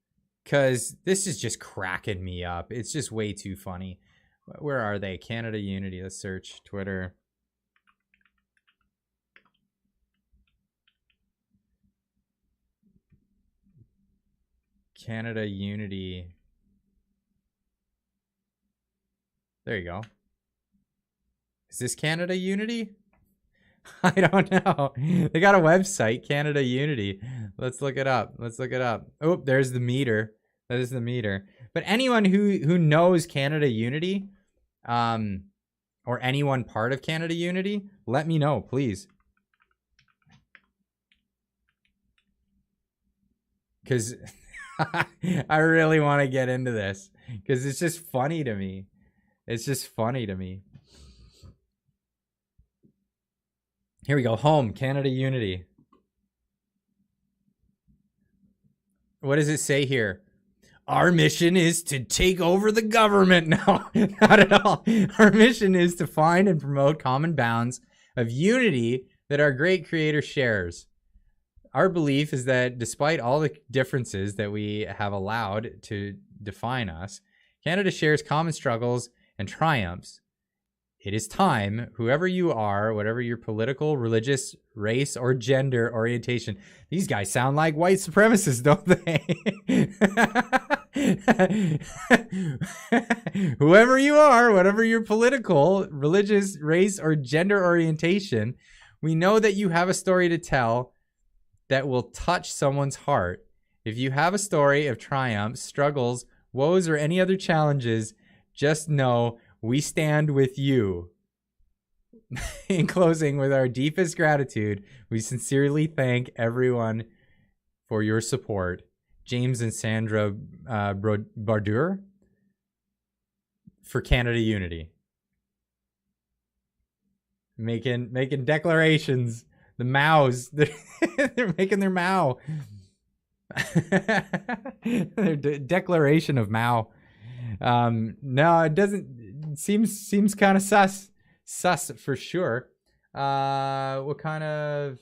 because this is just cracking me up. It's just way too funny. Where are they? Canada Unity. Let's search Twitter. Canada Unity. There you go. Is this Canada Unity? I don't know. They got a website, Canada Unity. Let's look it up. Let's look it up. Oh, there's the meter. That is the meter. But anyone who knows Canada Unity, or anyone part of Canada Unity, let me know, please. Because I really want to get into this. Because it's just funny to me. It's just funny to me. Here we go. Home, Canada Unity. What does it say here? Our mission is to take over the government. No, not at all. Our mission is to find and promote common bounds of unity that our great creator shares. Our belief is that despite all the differences that we have allowed to define us, Canada shares common struggles and triumphs. It is time, whoever you are, whatever your political, religious, race, or gender orientation. These guys sound like white supremacists, don't they? Whoever you are, whatever your political, religious, race, or gender orientation, we know that you have a story to tell that will touch someone's heart. If you have a story of triumphs, struggles, woes, or any other challenges, just know we stand with you. In closing, with our deepest gratitude, we sincerely thank everyone for your support. James and Sandra Bardur for Canada Unity. Making declarations. The Maos, they're making their Mao. Their declaration of Mao. No, it doesn't. It seems kind of sus for sure. What kind of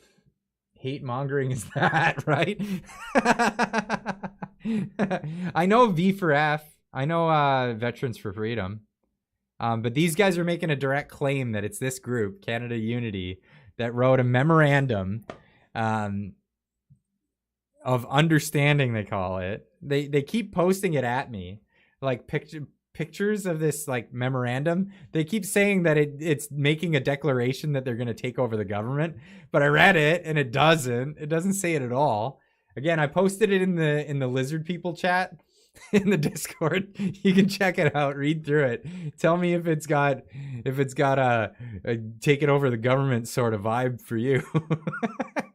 hate mongering is that, right? I know V for F. I know Veterans for Freedom. But these guys are making a direct claim that it's this group, Canada Unity, that wrote a memorandum of understanding, they call it. They keep posting it at me, like pictures of this like memorandum. They keep saying that it's making a declaration that they're going to take over the government, but I read it and it doesn't say it at all. Again, I posted it in the lizard people chat in the Discord. You can check it out, read through it. Tell me if it's got a taking over the government sort of vibe for you.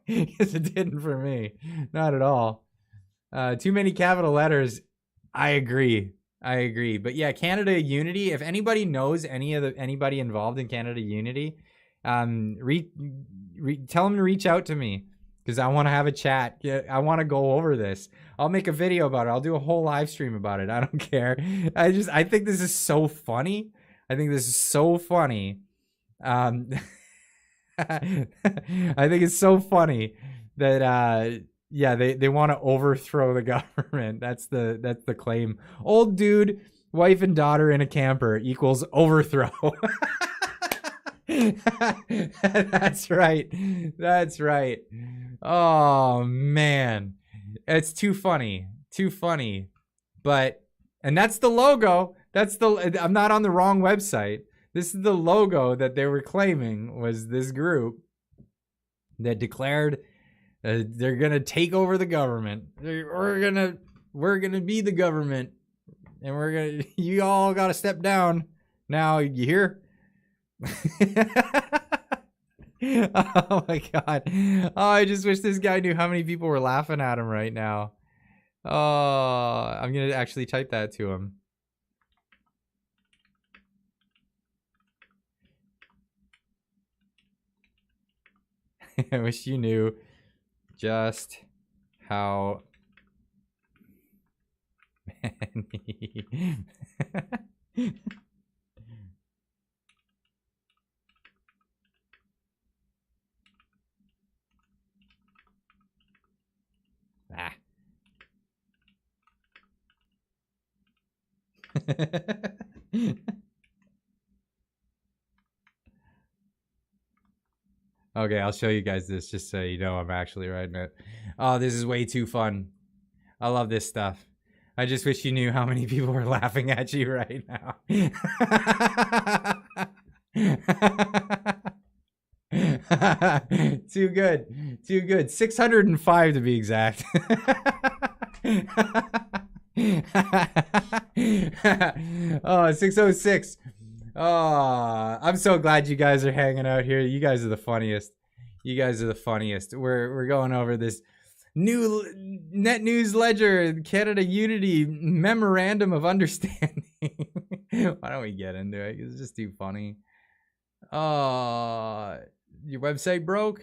Because it didn't for me. Not at all. Too many capital letters. I agree. But yeah, Canada Unity, if anybody knows anybody involved in Canada Unity, tell them to reach out to me. Because I want to have a chat. I want to go over this. I'll make a video about it. I'll do a whole live stream about it. I don't care. I think this is so funny. I think it's so funny that yeah, they want to overthrow the government. That's the claim. Old dude wife and daughter in a camper equals overthrow. That's right. That's right. Oh, man. It's too funny. Too funny. But, and that's the logo. I'm not on the wrong website. This is the logo that they were claiming was this group that declared they're going to take over the government. We're going to be the government. And you all got to step down. Now, you hear? Oh my God. Oh, I just wish this guy knew how many people were laughing at him right now. Oh, I'm going to actually type that to him. I wish you knew just how many. Ah. Okay, I'll show you guys this just so you know I'm actually writing it. Oh, this is way too fun. I love this stuff. I just wish you knew how many people were laughing at you right now. Too good. Too good. 605 to be exact. Oh, 606. Oh, I'm so glad you guys are hanging out here. You guys are the funniest. You guys are the funniest. We're going over this new Net News Ledger Canada Unity Memorandum of Understanding. Why don't we get into it? It's just too funny. Your website broke?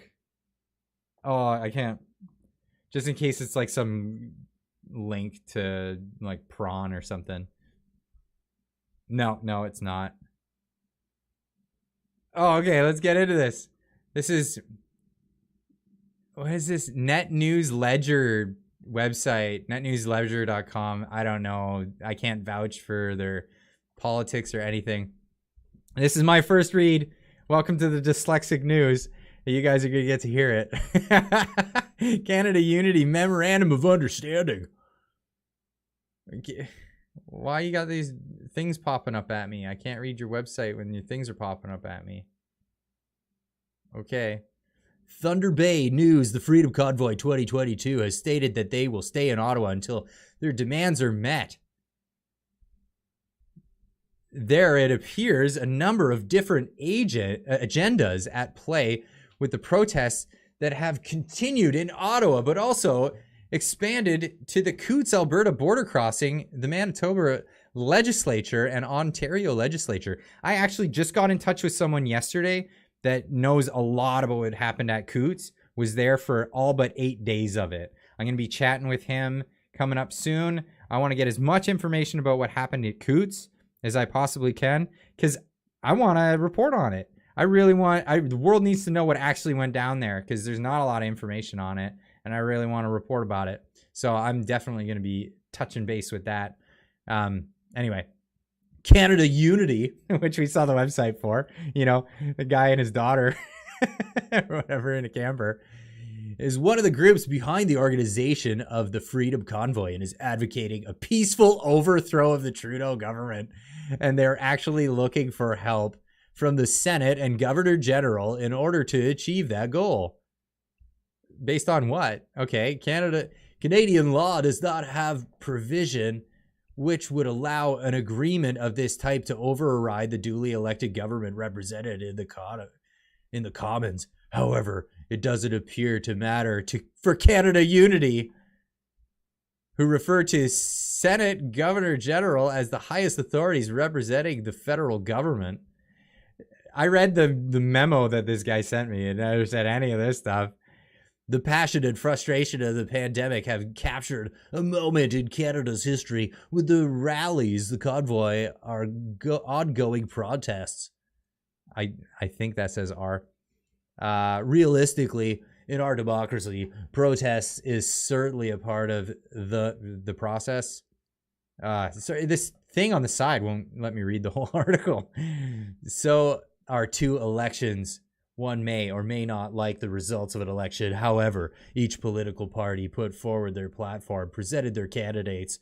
Oh, I can't. Just in case it's like some link to like prawn or something. No, it's not. Oh, okay, let's get into this. This is, what is this? Net News Ledger website, netnewsledger.com. I don't know. I can't vouch for their politics or anything. This is my first read. Welcome to the Dyslexic News. You guys are going to get to hear it. Canada Unity Memorandum of Understanding. Okay. Why you got these things popping up at me? I can't read your website when your things are popping up at me. Okay. Thunder Bay News, the Freedom Convoy 2022 has stated that they will stay in Ottawa until their demands are met. There, it appears, a number of different agendas at play with the protests that have continued in Ottawa, but also expanded to the Coutts, Alberta border crossing, the Manitoba legislature, and Ontario legislature. I actually just got in touch with someone yesterday that knows a lot about what happened at Coutts, was there for all but 8 days of it. I'm going to be chatting with him coming up soon. I want to get as much information about what happened at Coutts as I possibly can, because I want to report on it. I really want, the world needs to know what actually went down there, because there's not a lot of information on it, and I really want to report about it. So I'm definitely going to be touching base with that. Anyway, Canada Unity, which we saw the website for, you know, the guy and his daughter, or whatever, in a camper, is one of the groups behind the organization of the Freedom Convoy and is advocating a peaceful overthrow of the Trudeau government. And they're actually looking for help from the Senate and Governor General in order to achieve that goal. Based on what? Okay, Canadian law does not have provision which would allow an agreement of this type to override the duly elected government represented in the Commons. However, it doesn't appear to matter for Canada Unity, who refer to Senate Governor General as the highest authorities representing the federal government. I read the memo that this guy sent me, and I never said any of this stuff. The passion and frustration of the pandemic have captured a moment in Canada's history with the rallies, the convoy, are ongoing protests. I think that says R. Realistically, in our democracy, protests is certainly a part of the process. Sorry, this thing on the side won't let me read the whole article. So are 2 elections. One may or may not like the results of an election. However, each political party put forward their platform, presented their candidates,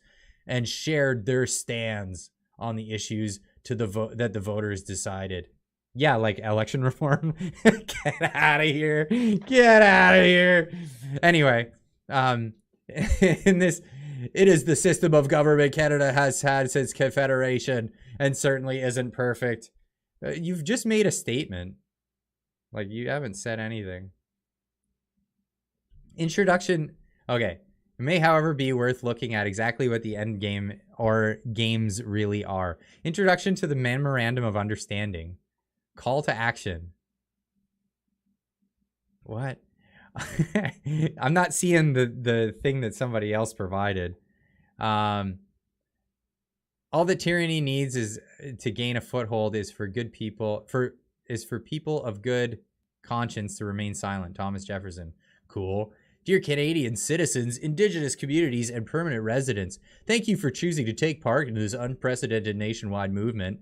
and shared their stands on the issues to the vote that the voters decided. Yeah, like election reform. Get out of here. Get out of here. Anyway, in this, it is the system of government Canada has had since Confederation and certainly isn't perfect. You've just made a statement. Like, you haven't said anything. Introduction. Okay. It may, however, be worth looking at exactly what the end game or games really are. Introduction to the Memorandum of Understanding. Call to action. What? I'm not seeing the thing that somebody else provided. All that tyranny needs is to gain a foothold is for good people for people of good conscience to remain silent. Thomas Jefferson. Cool. Dear Canadian citizens, Indigenous communities, and permanent residents, thank you for choosing to take part in this unprecedented nationwide movement.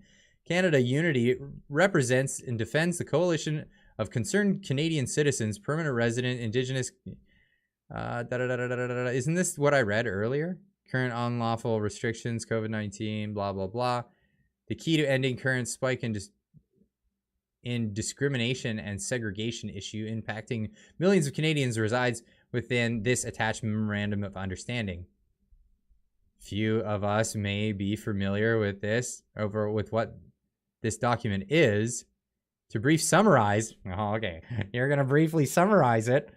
Canada Unity represents and defends the coalition of concerned Canadian citizens, permanent resident, Indigenous... Isn't this what I read earlier? Current unlawful restrictions, COVID-19, blah, blah, blah. The key to ending current spike in discrimination and segregation issue impacting millions of Canadians resides within this attached Memorandum of Understanding. Few of us may be familiar with with what this document is. To brief summarize, okay, you're going to briefly summarize it.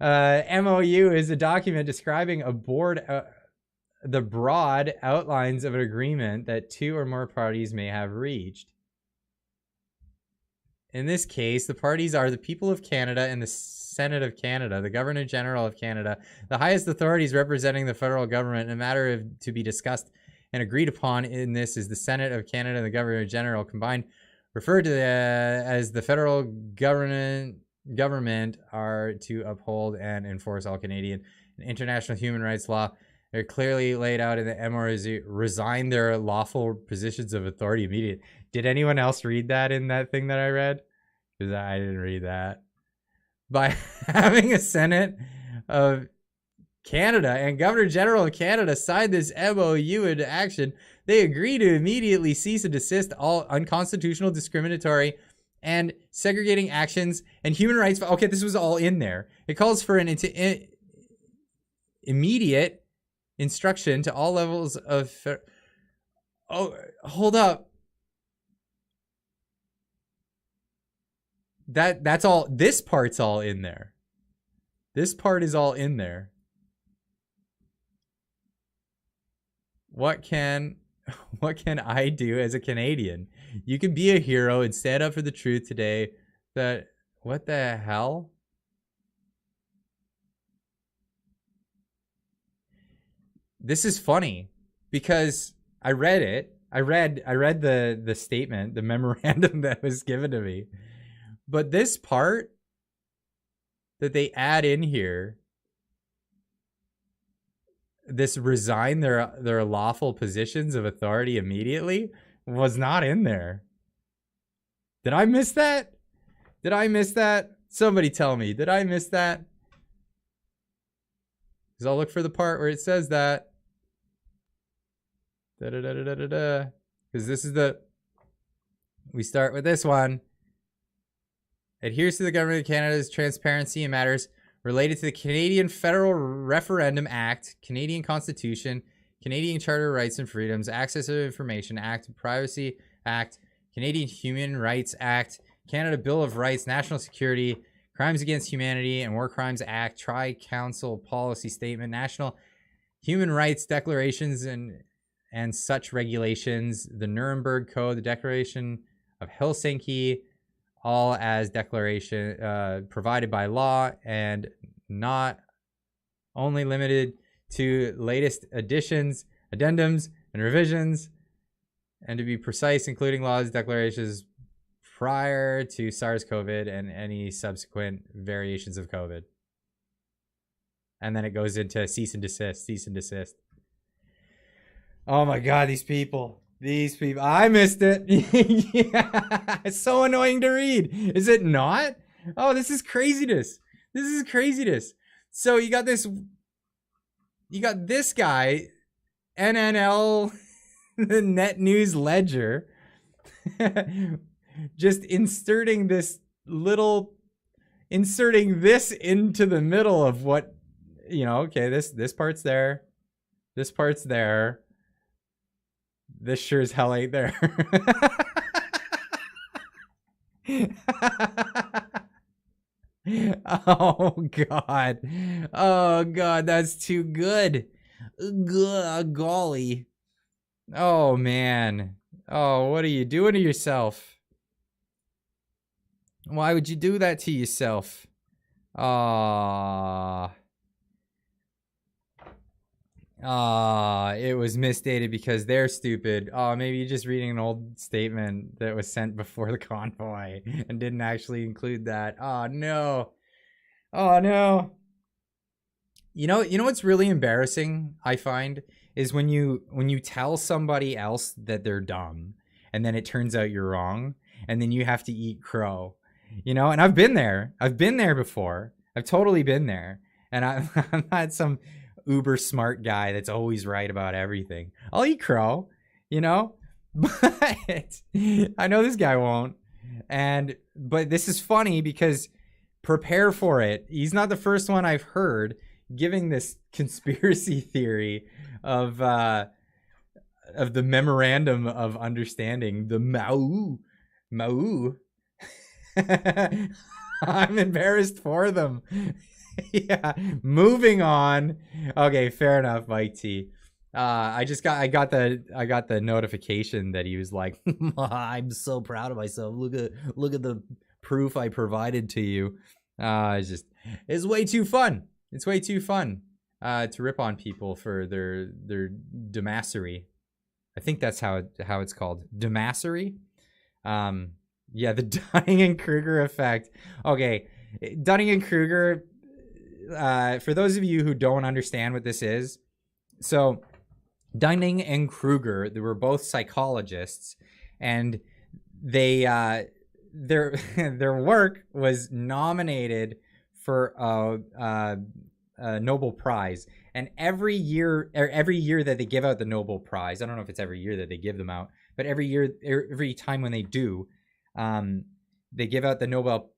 MOU is a document describing the broad outlines of an agreement that 2 or more parties may have reached. In this case, the parties are the people of Canada and the Senate of Canada, the Governor-General of Canada, the highest authorities representing the federal government. A matter to be discussed and agreed upon in this is the Senate of Canada and the Governor-General combined, referred to as the federal government are to uphold and enforce all Canadian and international human rights law. They're clearly laid out in the MOU, resign their lawful positions of authority immediately. Did anyone else read that in that thing that I read? Because I didn't read that. By having a Senate of Canada and Governor General of Canada sign this MOU into action, they agree to immediately cease and desist all unconstitutional, discriminatory, and segregating actions and human rights. Okay, this was all in there. It calls for an immediate instruction to all levels of... Oh, hold up. That's all. This part's all in there. This part is all in there. What can I do as a Canadian? You can be a hero and stand up for the truth today. What the hell? This is funny because I read it. I read the statement, the memorandum that was given to me. But this part that they add in here, this resign their lawful positions of authority immediately, was not in there. Did I miss that? Did I miss that? Somebody tell me. Did I miss that? Because I'll look for the part where it says that. Because this is we start with this one. Adheres to the Government of Canada's transparency in matters related to the Canadian Federal Referendum Act, Canadian Constitution, Canadian Charter of Rights and Freedoms, Access to Information Act, Privacy Act, Canadian Human Rights Act, Canada Bill of Rights, National Security, Crimes Against Humanity and War Crimes Act, Tri-Council Policy Statement, National Human Rights Declarations and such regulations, the Nuremberg Code, the Declaration of Helsinki, all as declaration provided by law and not only limited to latest additions, addendums, and revisions, and to be precise, including laws, declarations prior to SARS-CoV and any subsequent variations of COVID. And then it goes into cease and desist, cease and desist. Oh my God, these people. These people, I missed it. Yeah, it's so annoying to read. Is it not? Oh, this is craziness. This is craziness. So you got this guy, NNL, the Net News Ledger, just inserting this into the middle of what, okay, this part's there. This part's there. This sure as hell ain't there. Oh God. Oh God, that's too good. Golly. Oh man. Oh, what are you doing to yourself? Why would you do that to yourself? It was misstated because they're stupid. Oh, maybe you're just reading an old statement that was sent before the convoy and didn't actually include that. Oh no. Oh no. You know what's really embarrassing, I find, is when you tell somebody else that they're dumb and then it turns out you're wrong and then you have to eat crow. And I've been there. I've been there before. I've totally been there. And I'm not some uber smart guy that's always right about everything. I'll eat crow, but I know this guy won't. But this is funny because prepare for it. He's not the first one I've heard giving this conspiracy theory of the memorandum of understanding, the Mau. I'm embarrassed for them. Yeah, moving on. Okay, fair enough, Mike T. I got the notification that he was like, I'm so proud of myself. Look at the proof I provided to you. It's way too fun. It's way too fun to rip on people for their dumbassery. I think that's how it's called, dumbassery. Yeah, the Dunning-Kruger effect. Okay, Dunning-Kruger. For those of you who don't understand what this is, so Dunning and Kruger, they were both psychologists, and they their work was nominated for a Nobel Prize. And every year that they give out the Nobel Prize, I don't know if it's every year that they give them out, but every time when they do, they give out the Nobel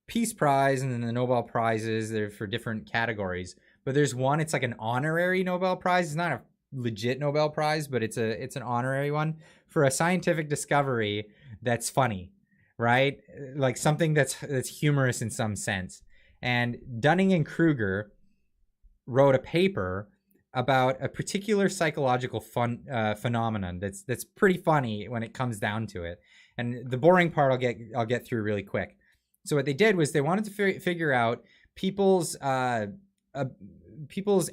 Peace Prize, and then the Nobel Prizes, they're for different categories. But there's one, it's like an honorary Nobel Prize. It's not a legit Nobel Prize, but it's an honorary one for a scientific discovery that's funny, right? Like something that's humorous in some sense. And Dunning and Kruger wrote a paper about a particular psychological phenomenon that's pretty funny when it comes down to it. And the boring part I'll get through really quick. So what they did was they wanted to figure out people's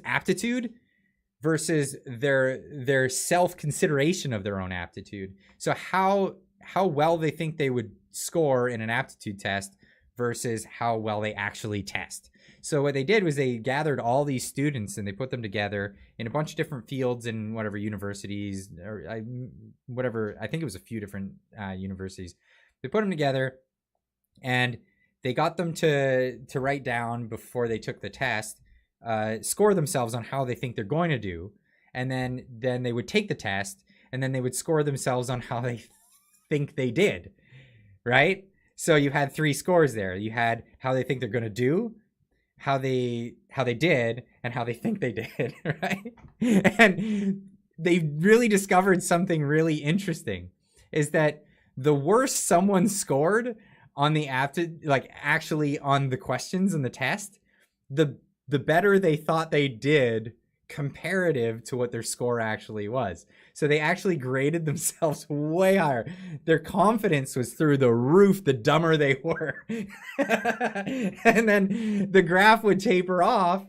aptitude versus their self-consideration of their own aptitude. So how well they think they would score in an aptitude test versus how well they actually test. So what they did was they gathered all these students and they put them together in a bunch of different fields in whatever universities, I think it was a few different universities. They put them together and they got them to write down before they took the test, score themselves on how they think they're going to do. And then they would take the test and then they would score themselves on how they think they did, right? So you had 3 scores there. You had how they think they're going to do, how they did, and how they think they did, right? And they really discovered something really interesting, is that the worse someone scored on the actually on the questions in the test, the better they thought they did comparative to what their score actually was. So they actually graded themselves way higher. Their confidence was through the roof the dumber they were. And then the graph would taper off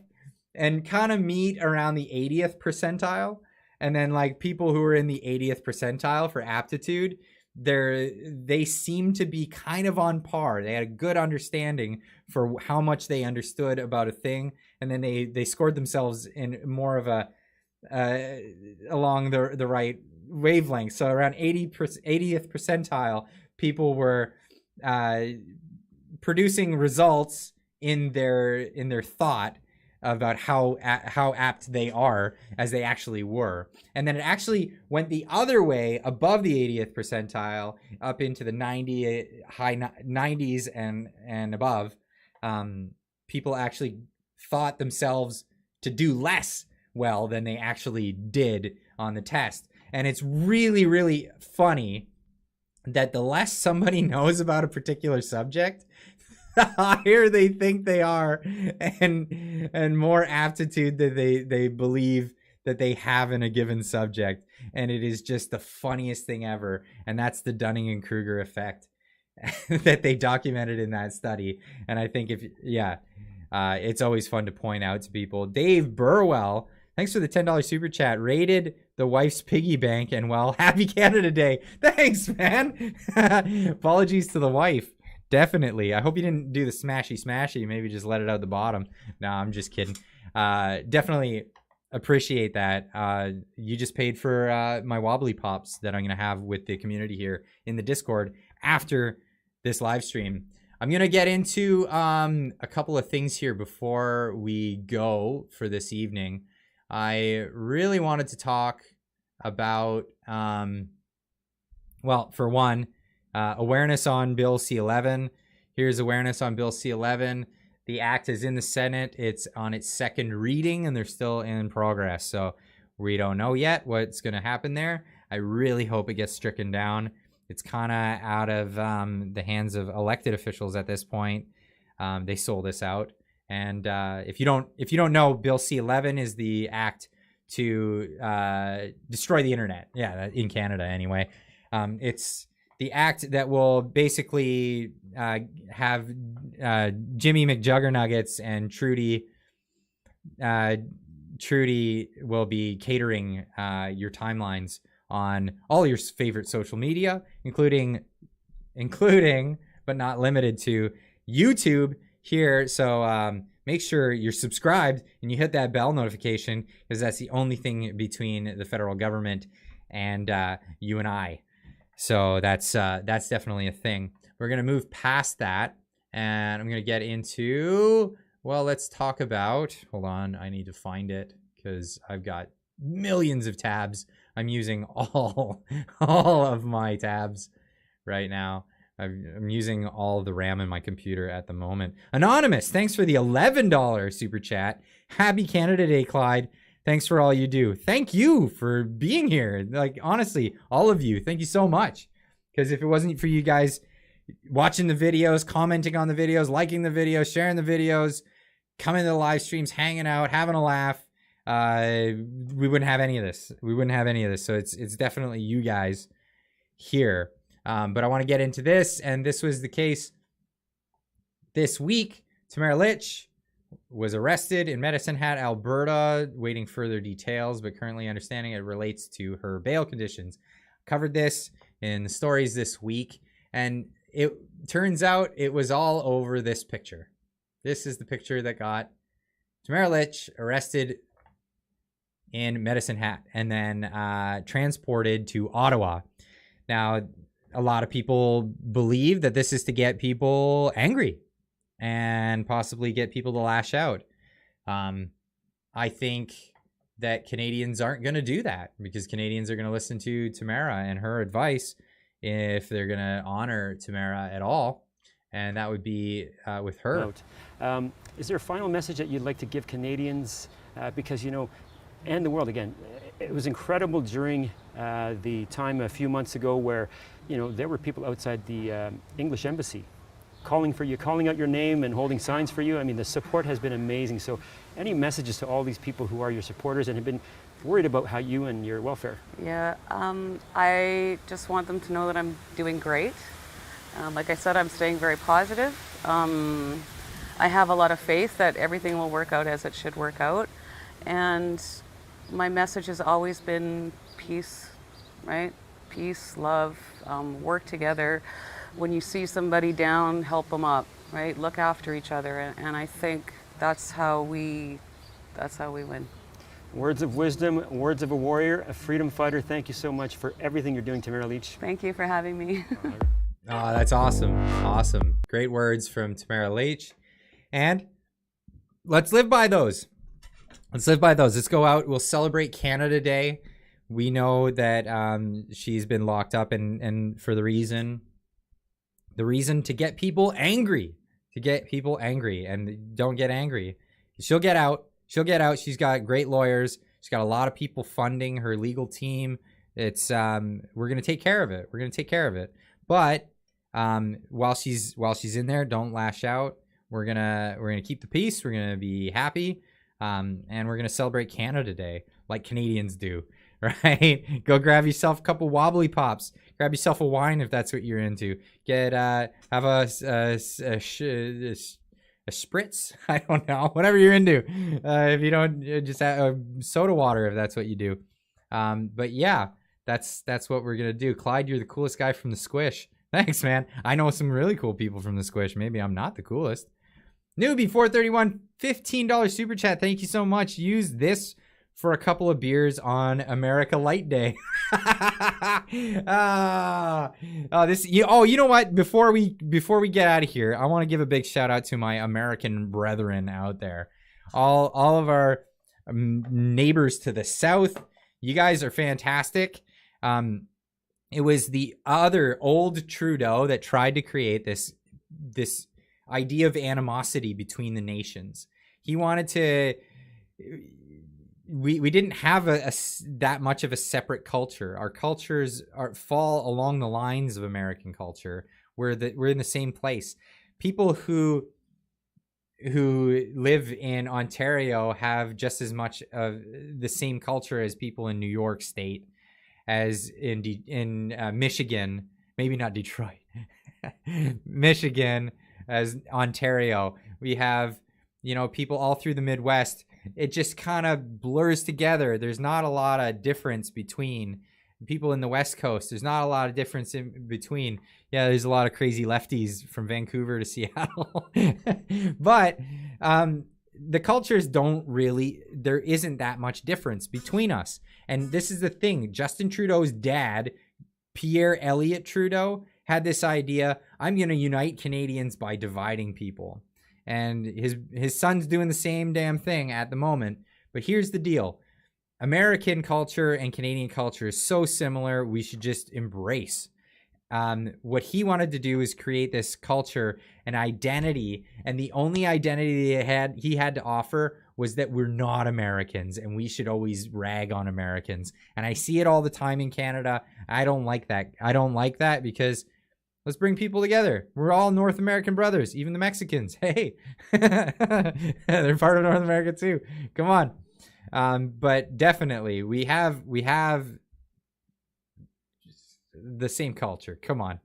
and kind of meet around the 80th percentile. And then like people who were in the 80th percentile for aptitude, they seemed to be kind of on par. They had a good understanding for how much they understood about a thing, and then they scored themselves in more of a along the right wavelength. So around 80th percentile, people were producing results in their thought about how apt they are as they actually were. And then it actually went the other way above the 80th percentile up into the high 90s and above. People actually thought themselves to do less well than they actually did on the test. And it's really, really funny that the less somebody knows about a particular subject, the higher they think they are, and more aptitude that they believe that they have in a given subject. And it is just the funniest thing ever. And that's the Dunning-Kruger effect that they documented in that study. And I think it's always fun to point out to people. Dave Burwell, thanks for the $10 super chat, raided the wife's piggy bank, and well, happy Canada Day. Thanks, man. Apologies to the wife. Definitely. I hope you didn't do the smashy. Maybe just let it out the bottom. No, I'm just kidding. Definitely appreciate that. You just paid for my wobbly pops that I'm going to have with the community here in the Discord after this live stream. I'm going to get into a couple of things here before we go for this evening. I really wanted to talk about, well, for one, awareness on Bill C-11. Here's awareness on Bill C-11. The act is in the Senate. It's on its second reading, and they're still in progress. So we don't know yet what's going to happen there. I really hope it gets stricken down. It's kind of out of the hands of elected officials at this point. They sold this out. And if you don't know, Bill C-11 is the act to destroy the internet. Yeah, in Canada anyway. It's the act that will basically have Jimmy McJuggernuggets and Trudy will be catering your timelines on all your favorite social media, including but not limited to YouTube here. So make sure you're subscribed and you hit that bell notification, because that's the only thing between the federal government and you and I. So that's definitely a thing. We're going to move past that, and I'm going to get into, well, let's talk about, hold on, I need to find it because I've got millions of tabs. I'm using all of my tabs right now. I'm using all the RAM in my computer at the moment. Anonymous, thanks for the $11 super chat. Happy Canada Day, Clyde. Thanks for all you do. Thank you for being here. Like, honestly, all of you, thank you so much. Because if it wasn't for you guys watching the videos, commenting on the videos, liking the videos, sharing the videos, coming to the live streams, hanging out, having a laugh, we wouldn't have any of this. So it's definitely you guys here. But I want to get into this, and this was the case this week. Tamara Lich was arrested in Medicine Hat, Alberta, waiting further details, but currently understanding it relates to her bail conditions. Covered this in the stories this week, and it turns out it was all over this picture. This is the picture that got Tamara Lich arrested in Medicine Hat and then transported to Ottawa. Now, a lot of people believe that this is to get people angry and possibly get people to lash out. I think that Canadians aren't going to do that, because Canadians are going to listen to Tamara and her advice if they're going to honor Tamara at all. And that would be with her. Is there a final message that you'd like to give Canadians? Because, you know, and the world, again, it was incredible during the time a few months ago where, you know, there were people outside the English embassy calling for you, calling out your name and holding signs for you. I mean, the support has been amazing. So any messages to all these people who are your supporters and have been worried about how you and your welfare? Yeah, I just want them to know that I'm doing great. Like I said, I'm staying very positive. I have a lot of faith that everything will work out as it should work out. And my message has always been peace, right? Peace, love, work together. When you see somebody down, help them up, right? Look after each other. And I think that's how we win. Words of wisdom, words of a warrior, a freedom fighter. Thank you so much for everything you're doing, Tamara Lich. Thank you for having me. Oh, that's awesome. Awesome. Great words from Tamara Lich. And let's live by those. Let's live by those. Let's go out. We'll celebrate Canada Day. We know that she's been locked up and for the reason to get people angry. And don't get angry. She'll get out. She's got great lawyers. She's got a lot of people funding her legal team. It's we're gonna take care of it. But while she's in there, don't lash out. We're gonna keep the peace. We're gonna be happy, and we're gonna celebrate Canada Day like Canadians do. Right? Go grab yourself a couple wobbly pops. Grab yourself a wine if that's what you're into. Get have a spritz. I don't know. Whatever you're into. If you don't, just have soda water if that's what you do. But yeah, that's what we're gonna do. Clyde, you're the coolest guy from the Squish. Thanks, man. I know some really cool people from the Squish. Maybe I'm not the coolest. Newbie 431, $15 super chat. Thank you so much. Use this for a couple of beers on America Light Day. You know what? Before we get out of here, I want to give a big shout out to my American brethren out there. All of our neighbors to the south. You guys are fantastic. It was the other old Trudeau that tried to create this idea of animosity between the nations. He wanted to. We didn't have that much of a separate culture. Our cultures fall along the lines of American culture. We're in the same place. People who live in Ontario have just as much of the same culture as people in New York State, as in Michigan, maybe not Detroit, Michigan, as Ontario. We have, people all through the Midwest. It just kind of blurs together. There's not a lot of difference between people in the West Coast. There's not a lot of difference in between. Yeah, there's a lot of crazy lefties from Vancouver to Seattle. But the cultures there isn't that much difference between us. And this is the thing. Justin Trudeau's dad, Pierre Elliott Trudeau, had this idea, I'm going to unite Canadians by dividing people. And his son's doing the same damn thing at the moment. But here's the deal. American culture and Canadian culture is so similar, we should just embrace. What he wanted to do is create this culture, an identity, and the only identity he had to offer was that we're not Americans, and we should always rag on Americans. And I see it all the time in Canada. I don't like that. Because let's bring people together. We're all North American brothers, even the Mexicans. Hey, they're part of North America too. Come on. But definitely we have the same culture. Come on.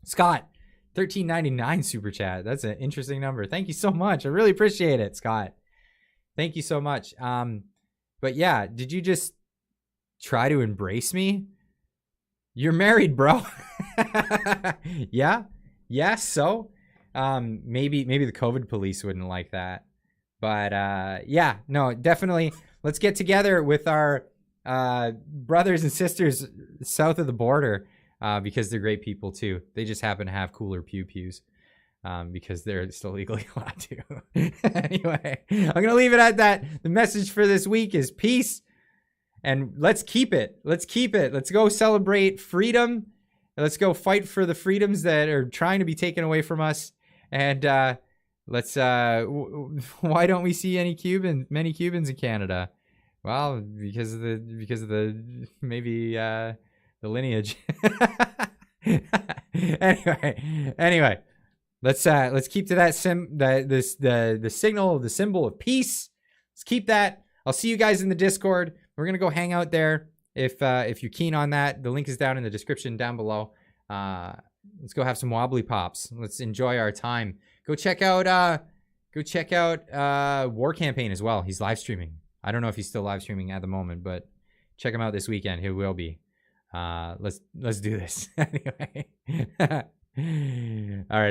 Scott, $13.99 super chat. That's an interesting number. Thank you so much. I really appreciate it, Scott. Thank you so much. But yeah, did you just try to embrace me? You're married, bro. Yeah. So, maybe the COVID police wouldn't like that, but yeah, no, definitely. Let's get together with our brothers and sisters south of the border, because they're great people too. They just happen to have cooler pews, because they're still legally allowed to. Anyway, I'm gonna leave it at that. The message for this week is peace. And let's keep it. Let's go celebrate freedom. Let's go fight for the freedoms that are trying to be taken away from us. And let's. Why don't we see many Cubans in Canada? Well, because of the maybe the lineage. Anyway, let's keep to that the symbol of peace. Let's keep that. I'll see you guys in the Discord. We're going to go hang out there if you're keen on that. The link is down in the description down below. Let's go have some wobbly pops. Let's enjoy our time. Go check out War Campaign as well. He's live streaming. I don't know if he's still live streaming at the moment, but check him out this weekend. He will be. Let's do this. Anyway. All right.